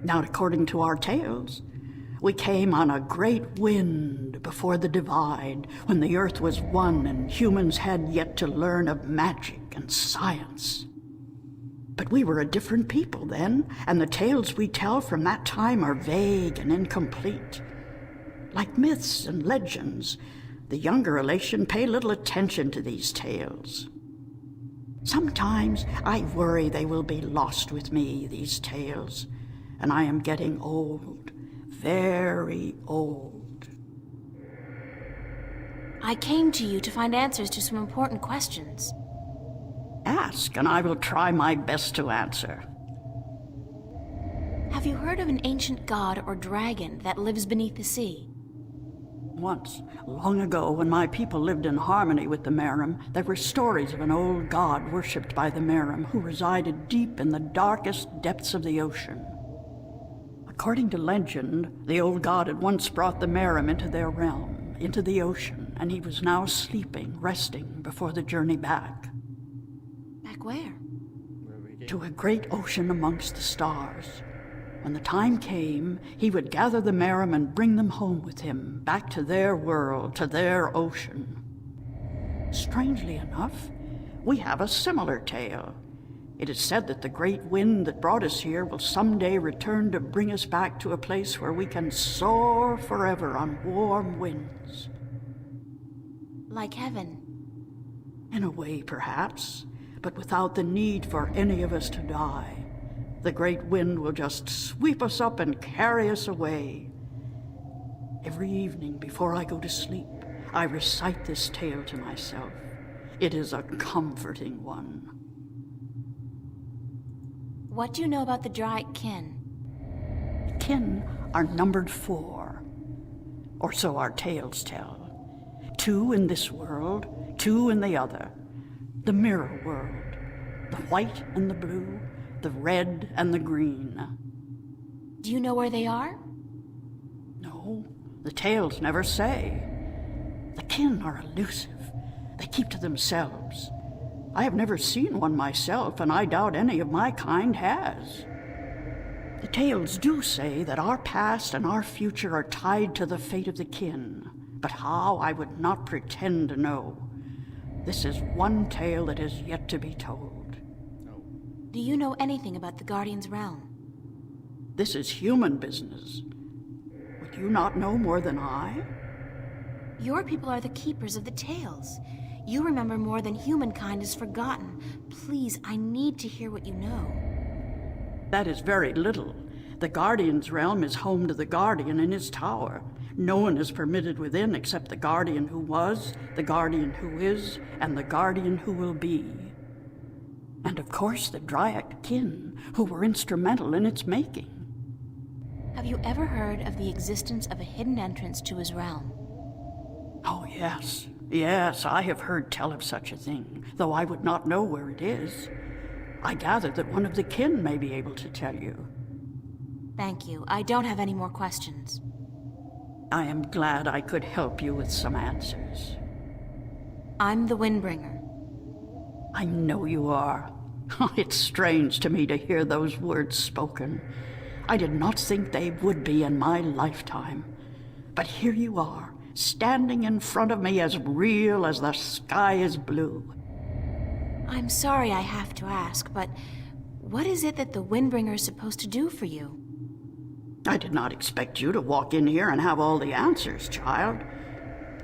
Not according to our tales. We came on a great wind before the divide, when the earth was one and humans had yet to learn of magic and science. But we were a different people then, and the tales we tell from that time are vague and incomplete. Like myths and legends, the younger elation pay little attention to these tales. Sometimes I worry they will be lost with me, these tales, and I am getting old, very old. I came to you to find answers to some important questions. Ask, and I will try my best to answer. Have you heard of an ancient god or dragon that lives beneath the sea? Once, long ago, when my people lived in harmony with the Merim, there were stories of an old god worshipped by the Merim who resided deep in the darkest depths of the ocean. According to legend, the old god had once brought the Merim into their realm, into the ocean, and he was now sleeping, resting before the journey back. Back where? To a great ocean amongst the stars. When the time came, he would gather the Merim and bring them home with him, back to their world, to their ocean. Strangely enough, we have a similar tale. It is said that the great wind that brought us here will someday return to bring us back to a place where we can soar forever on warm winds. Like heaven. In a way, perhaps, but without the need for any of us to die. The great wind will just sweep us up and carry us away. Every evening before I go to sleep, I recite this tale to myself. It is a comforting one. What do you know about the Dryac kin? Kin are numbered 4, or so our tales tell. 2 in this world, 2 in the other. The mirror world, the white and the blue, the red and the green. Do you know where they are? No, the tales never say. The kin are elusive. They keep to themselves. I have never seen one myself, and I doubt any of my kind has. The tales do say that our past and our future are tied to the fate of the kin, but how I would not pretend to know. This is one tale that is yet to be told. Do you know anything about the Guardian's realm? This is human business. Would you not know more than I? Your people are the keepers of the tales. You remember more than humankind has forgotten. Please, I need to hear what you know. That is very little. The Guardian's realm is home to the Guardian in his tower. No one is permitted within except the Guardian who was, the Guardian who is, and the Guardian who will be. And of course the Dryac kin, who were instrumental in its making. Have you ever heard of the existence of a hidden entrance to his realm? Oh, yes. Yes, I have heard tell of such a thing, though I would not know where it is. I gather that one of the kin may be able to tell you. Thank you. I don't have any more questions. I am glad I could help you with some answers. I'm the Windbringer. I know you are. It's strange to me to hear those words spoken. I did not think they would be in my lifetime. But here you are, standing in front of me as real as the sky is blue. I'm sorry I have to ask, but what is it that the Windbringer is supposed to do for you? I did not expect you to walk in here and have all the answers, child.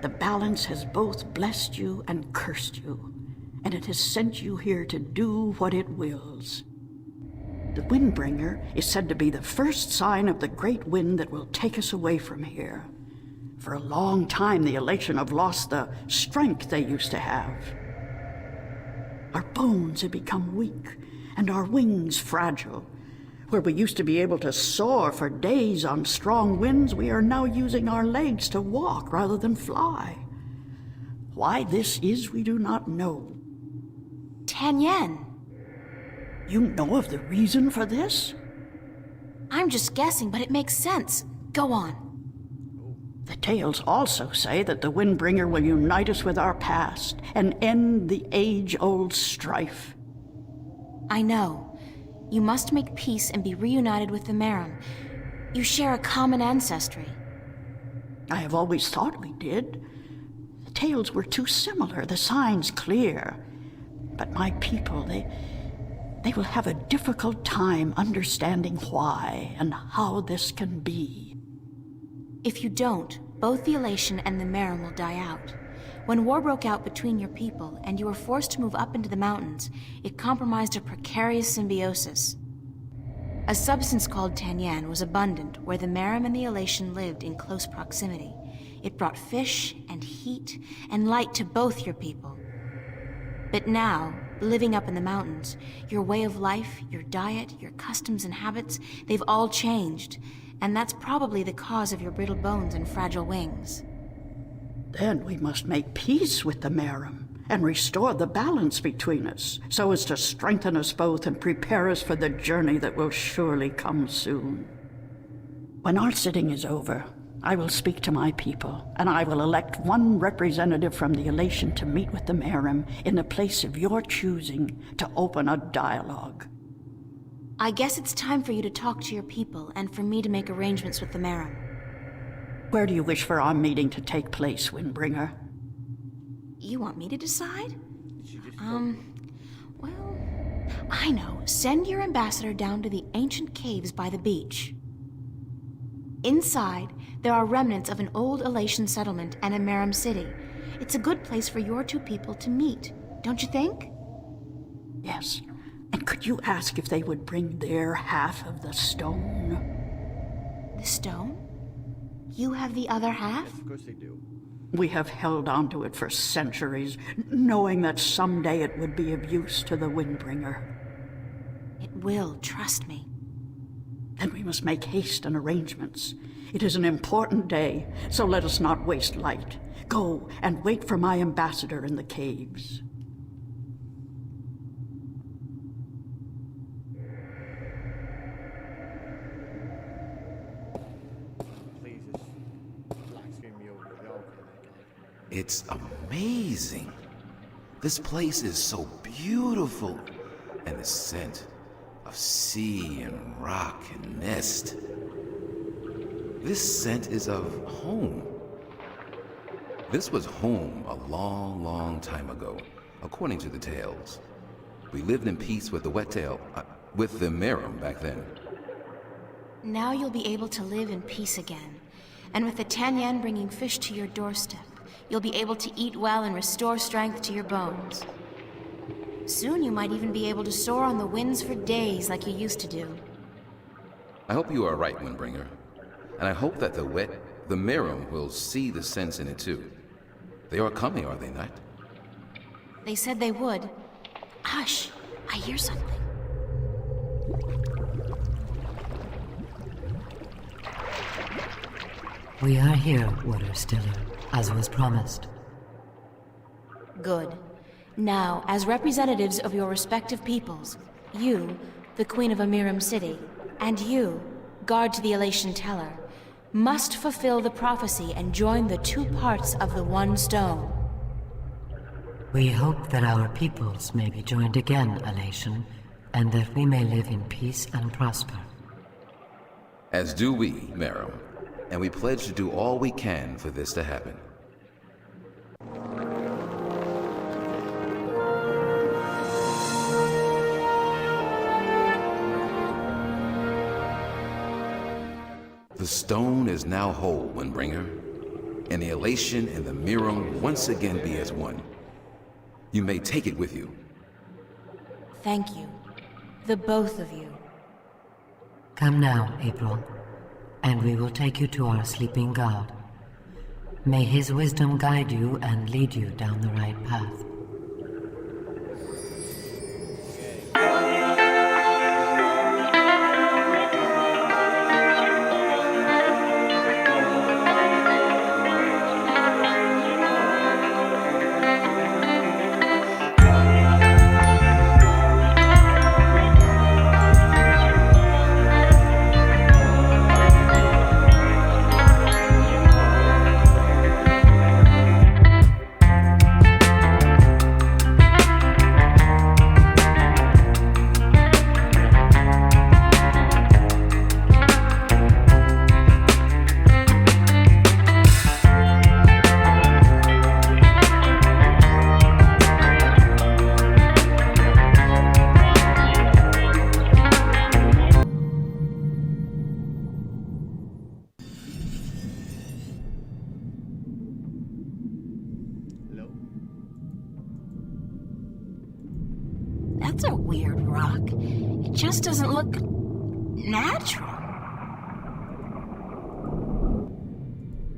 The balance has both blessed you and cursed you, and it has sent you here to do what it wills. The Windbringer is said to be the first sign of the great wind that will take us away from here. For a long time, the Elation have lost the strength they used to have. Our bones have become weak, and our wings fragile. Where we used to be able to soar for days on strong winds, we are now using our legs to walk rather than fly. Why this is, we do not know. 10 yen. You know of the reason for this? I'm just guessing, but it makes sense. Go on. The tales also say that the Windbringer will unite us with our past and end the age-old strife. I know. You must make peace and be reunited with the Merim. You share a common ancestry. I have always thought we did. The tales were too similar, the signs clear. But my people, they will have a difficult time understanding why and how this can be. If you don't, both the Elation and the Merim will die out. When war broke out between your people and you were forced to move up into the mountains, it compromised a precarious symbiosis. A substance called tanyan was abundant where the Merim and the Elation lived in close proximity. It brought fish and heat and light to both your people. But now, living up in the mountains, your way of life, your diet, your customs and habits, they've all changed. And that's probably the cause of your brittle bones and fragile wings. Then we must make peace with the Merim and restore the balance between us, so as to strengthen us both and prepare us for the journey that will surely come soon. When our sitting is over, I will speak to my people, and I will elect one representative from the Elation to meet with the Merim in the place of your choosing to open a dialogue. I guess it's time for you to talk to your people and for me to make arrangements with the Merim. Where do you wish for our meeting to take place, Windbringer? You want me to decide? Well, I know. Send your ambassador down to the ancient caves by the beach. Inside, there are remnants of an old Elation settlement and a Merim city. It's a good place for your two people to meet, don't you think? Yes. And could you ask if they would bring their half of the stone? The stone? You have the other half? Of course they do. We have held on to it for centuries, knowing that someday it would be of use to the Windbringer. It will, trust me. Then we must make haste and arrangements. It is an important day, so let us not waste light. Go and wait for my ambassador in the caves. Please just black screen me over. Yeah, okay then, guys. It's amazing. This place is so beautiful. And the scent of sea and rock and mist. This scent is of home. This was home a long, long time ago, according to the tales. We lived in peace with the Wet-tail, with the Merum back then. Now you'll be able to live in peace again. And with the Tanyan bringing fish to your doorstep, you'll be able to eat well and restore strength to your bones. Soon you might even be able to soar on the winds for days like you used to do. I hope you are right, Windbringer. And I hope that the Merum will see the sense in it too. They are coming, are they not? They said they would. Hush, I hear something. We are here, Water Stiller, as was promised. Good. Now, as representatives of your respective peoples, you, the Queen of Amiram City, and you, guard to the Elation Teller, must fulfill the prophecy and join the two parts of the one stone. We hope that our peoples may be joined again, Elation, and that we may live in peace and prosper. As do we, Merum, and we pledge to do all we can for this to happen. The stone is now whole, Windbringer, and the Elation and the Merum once again be as one. You may take it with you. Thank you. The both of you. Come now, April, and we will take you to our sleeping god. May his wisdom guide you and lead you down the right path. That's a weird rock. It just doesn't look natural.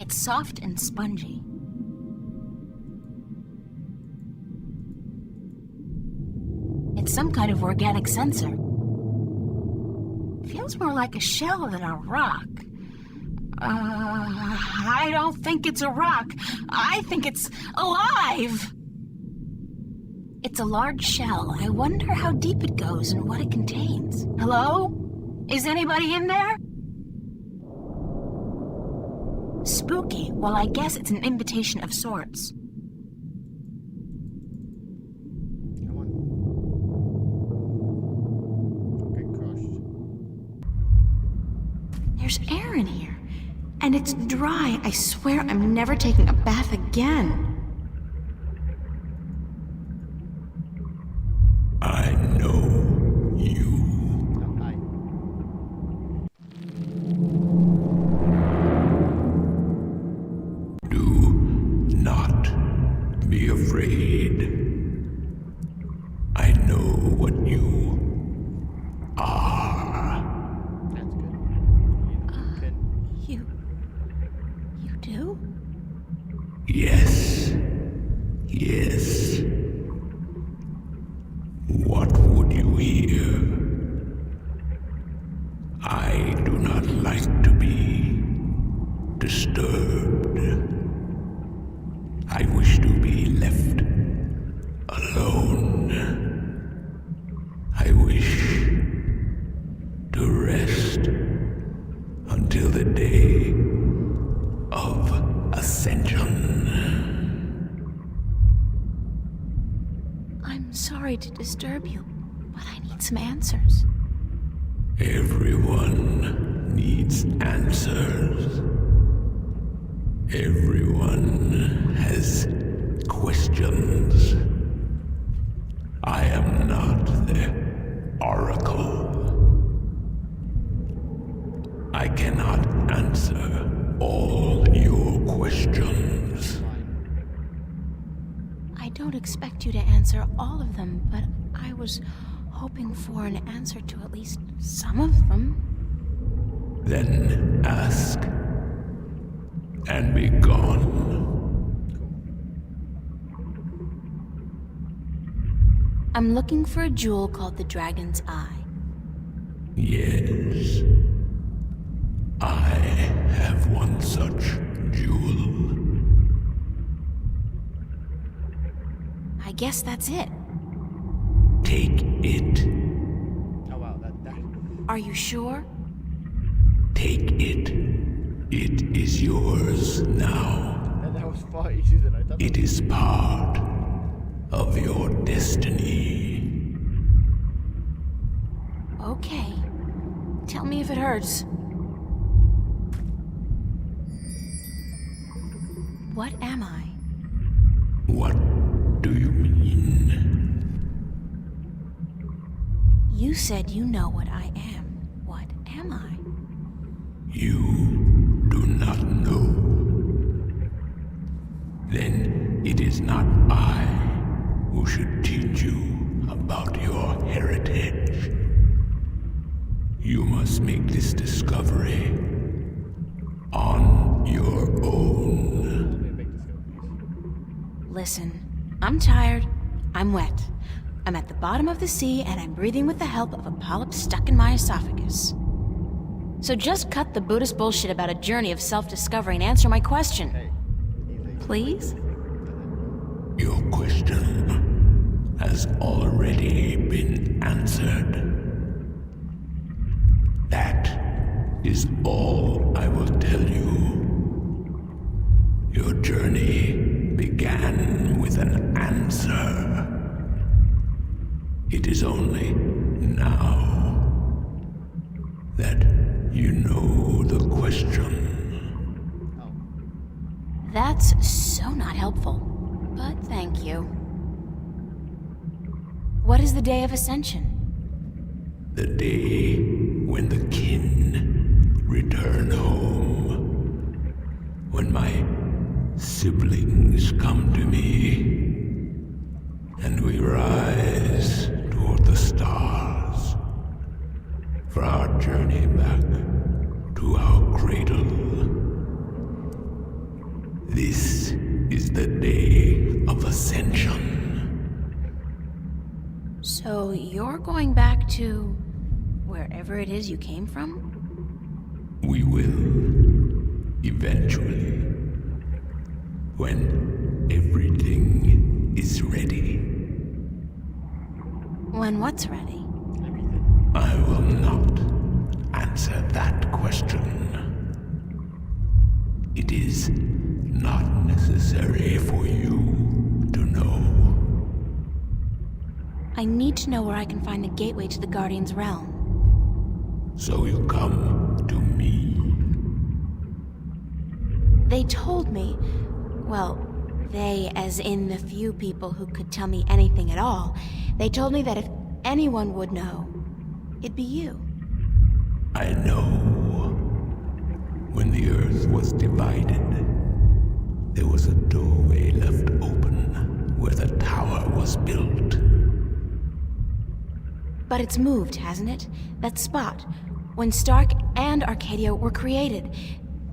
It's soft and spongy. It's some kind of organic sensor. Feels more like a shell than a rock. I don't think it's a rock. I think it's alive. It's a large shell. I wonder how deep it goes and what it contains. Hello? Is anybody in there? Spooky. Well, I guess it's an invitation of sorts. Come on. Don't get crushed. There's air in here. And it's dry. I swear I'm never taking a bath again. I know you. Oh, hi. Do not be afraid. I know what you are. That's good. You know, You do? Yes. Yes. What would you hear? I do not like to be disturbed. I wish to be left alone. I wish to rest until the day of ascension. I'm sorry to disturb you, but I need some answers. Everyone needs answers. Everyone has questions. I am not the oracle. I cannot answer all your questions. I don't expect you to answer all of them, but I was hoping for an answer to at least some of them. Then ask and be gone. I'm looking for a jewel called the Dragon's Eye. Yes. I have one such jewel. I guess that's it. Take it. Oh wow, that. Are you sure? Take it. It is yours now. That was far easier than I thought. It is part of your destiny. Okay. Tell me if it hurts. What am I? What do you mean? You said you know what I am. What am I? You do not know. Then it is not I who should teach you about your heritage. You must make this discovery on your own. Listen, I'm tired. I'm wet. I'm at the bottom of the sea, and I'm breathing with the help of a polyp stuck in my esophagus. So just cut the Buddhist bullshit about a journey of self-discovery and answer my question. Please? Your question has already been answered. That is all I will tell you. Your journey began with an answer. It is only now that you know the question. That's so not helpful, but thank you. What is the day of ascension? The day when the kin return home. When my siblings come to me. And we rise toward the stars. For our journey back to our cradle. This is the day of ascension. So you're going back to wherever it is you came from? We will, eventually, when everything is ready. When what's ready? I will not answer that question. It is not necessary for you to know. I need to know where I can find the gateway to the Guardian's realm. So you come to me. They told me, well, they as in the few people who could tell me anything at all, they told me that if anyone would know, it'd be you. I know. When the earth was divided, there was a doorway left open where the tower was built. But it's moved, hasn't it? That spot. When Stark and Arcadia were created,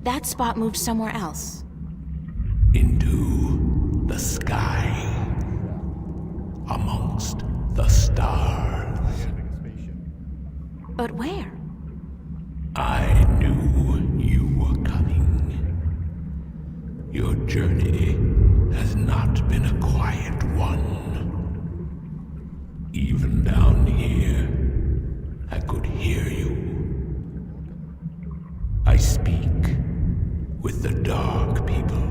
that spot moved somewhere else. into the sky, amongst the stars. But where? I knew you were coming. Your journey has not been a quiet one. Even down here, I could hear you. I speak with the dark people.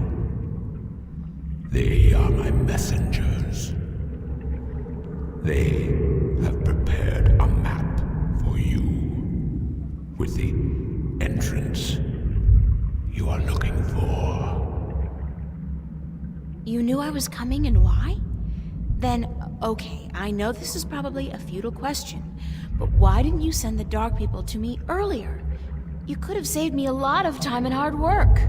They are my messengers. They have prepared a map for you with the entrance you are looking for. You knew I was coming and why? Then, okay, I know this is probably a futile question, but why didn't you send the dark people to me earlier? You could have saved me a lot of time and hard work.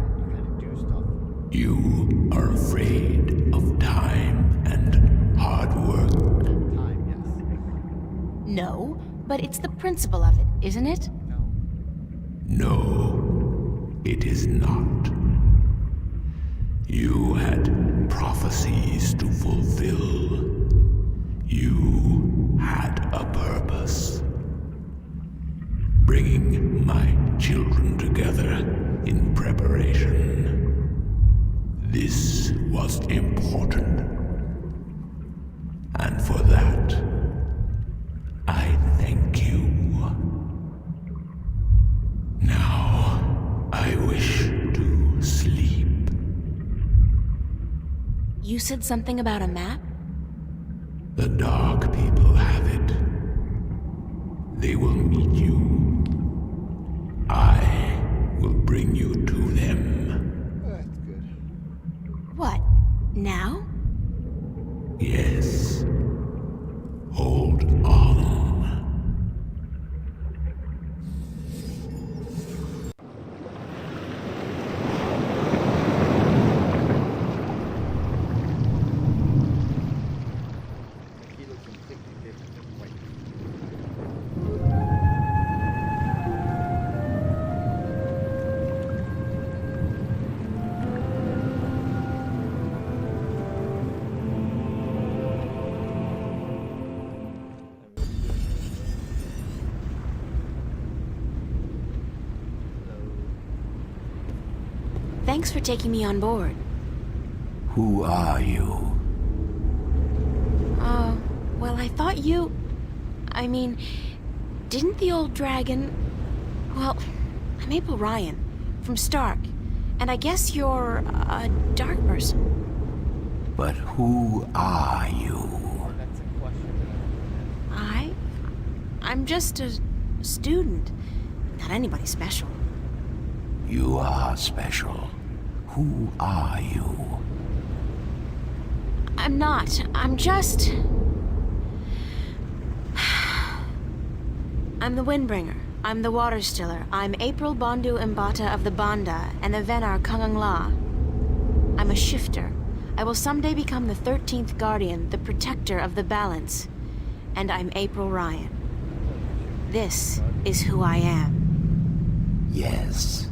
You are afraid of time and hard work. No, but it's the principle of it, isn't it? No, it is not. You had prophecies to fulfill. You had a purpose. Bringing my children together in preparation. This was important. And for that, I thank you. Now, I wish to sleep. You said something about a map? The dark people have it. They will meet you. I will bring you to them. That's good. What? Now? Yes. Hold on. He looks completely different. Wait. Thanks for taking me on board. Who are you? Oh, well, I thought you... I mean, didn't the old dragon... Well, I'm April Ryan, from Stark, and I guess you're a dark person. But who are you? That's a question. I'm just a student, not anybody special. You are special. Who are you? I'm not. I'm just... I'm the Windbringer. I'm the Water Stiller. I'm April Bondu Mbata of the Banda and the Venar Kungang La. I'm a shifter. I will someday become the 13th Guardian, the protector of the balance. And I'm April Ryan. This is who I am. Yes,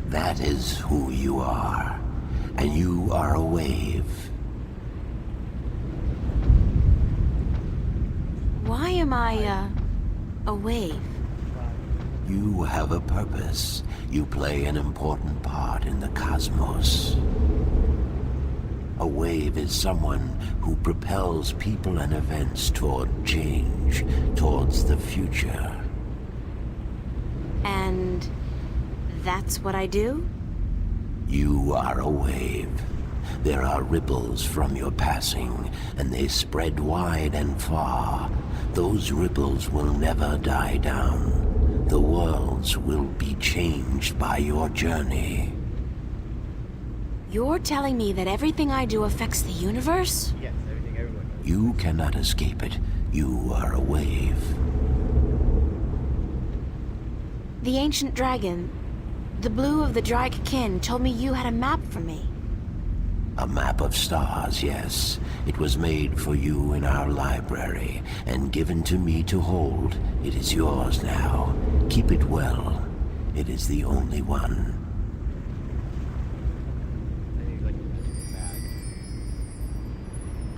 that is who you are. And you are a wave. Why am I, a wave? You have a purpose. You play an important part in the cosmos. A wave is someone who propels people and events toward change, towards the future. And that's what I do? You are a wave. There are ripples from your passing, and they spread wide and far. Those ripples will never die down. The worlds will be changed by your journey. You're telling me that everything I do affects the universe? Yes, everything everyone knows. You cannot escape it. You are a wave. The ancient dragon, the blue of the Drake kin, told me you had a map for me. A map of stars, yes. It was made for you in our library, and given to me to hold. It is yours now. Keep it well. It is the only one. Then he's like,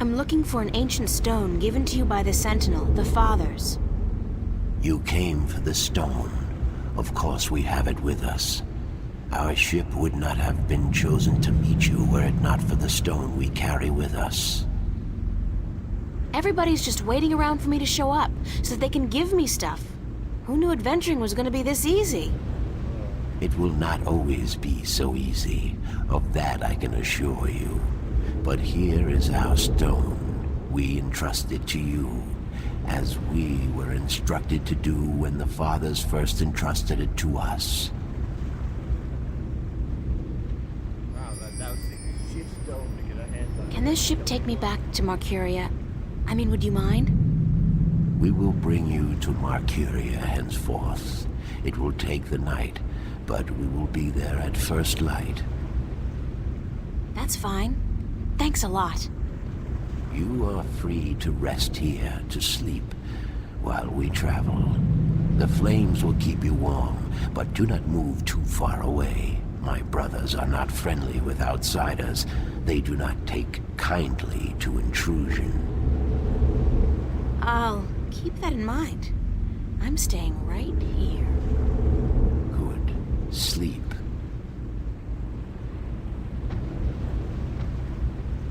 I'm looking for an ancient stone given to you by the Sentinel, the Fathers. You came for the stone. Of course we have it with us. Our ship would not have been chosen to meet you were it not for the stone we carry with us. Everybody's just waiting around for me to show up, so that they can give me stuff. Who knew adventuring was gonna be this easy? It will not always be so easy. Of that I can assure you. But here is our stone. We entrust it to you, as we were instructed to do when the Fathers first entrusted it to us. Wow, that was a ship stone to get our hands on. Can this ship take me back to Qarea? I mean, would you mind? We will bring you to Qarea henceforth. It will take the night, but we will be there at first light. That's fine. Thanks a lot. You are free to rest here, to sleep, while we travel. The flames will keep you warm, but do not move too far away. My brothers are not friendly with outsiders. They do not take kindly to intrusion. I'll keep that in mind. I'm staying right here. Good. Sleep.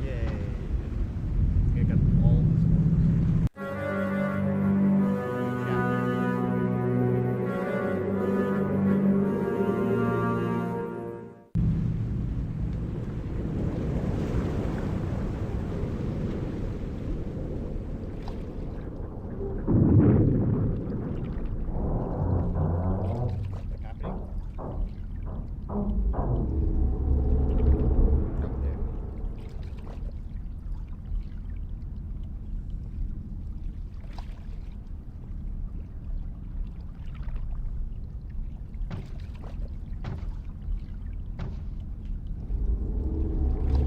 Yay. I got all the stones.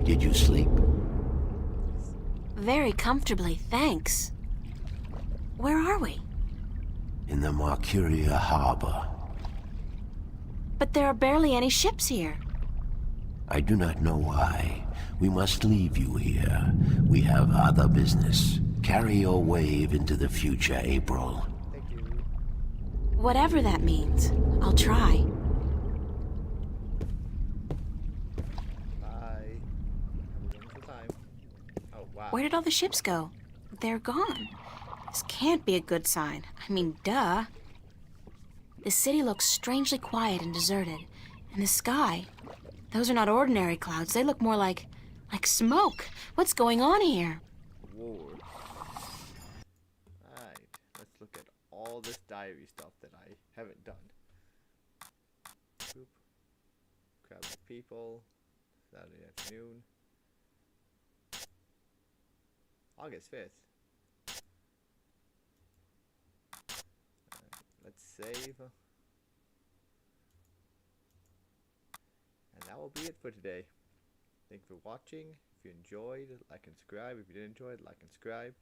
Did you sleep? Very comfortably, thanks. Where are we? In the Qarea harbor. But there are barely any ships here. I do not know why. We must leave you here. We have other business. Carry your wave into the future, April. Thank you. Whatever that means, I'll try. Bye. Have a wonderful time. Oh, wow. Where did all the ships go? They're gone. This can't be a good sign. I mean, duh. The city looks strangely quiet and deserted. And the sky, those are not ordinary clouds. They look more like smoke. What's going on here? Ward. Alright, let's look at all this diary stuff that I haven't done. Boop. Crowd of people. Saturday afternoon. August 5th. Let's save. And that will be it for today. Thank you for watching. If you enjoyed, like and subscribe. If you didn't enjoy it, like and subscribe.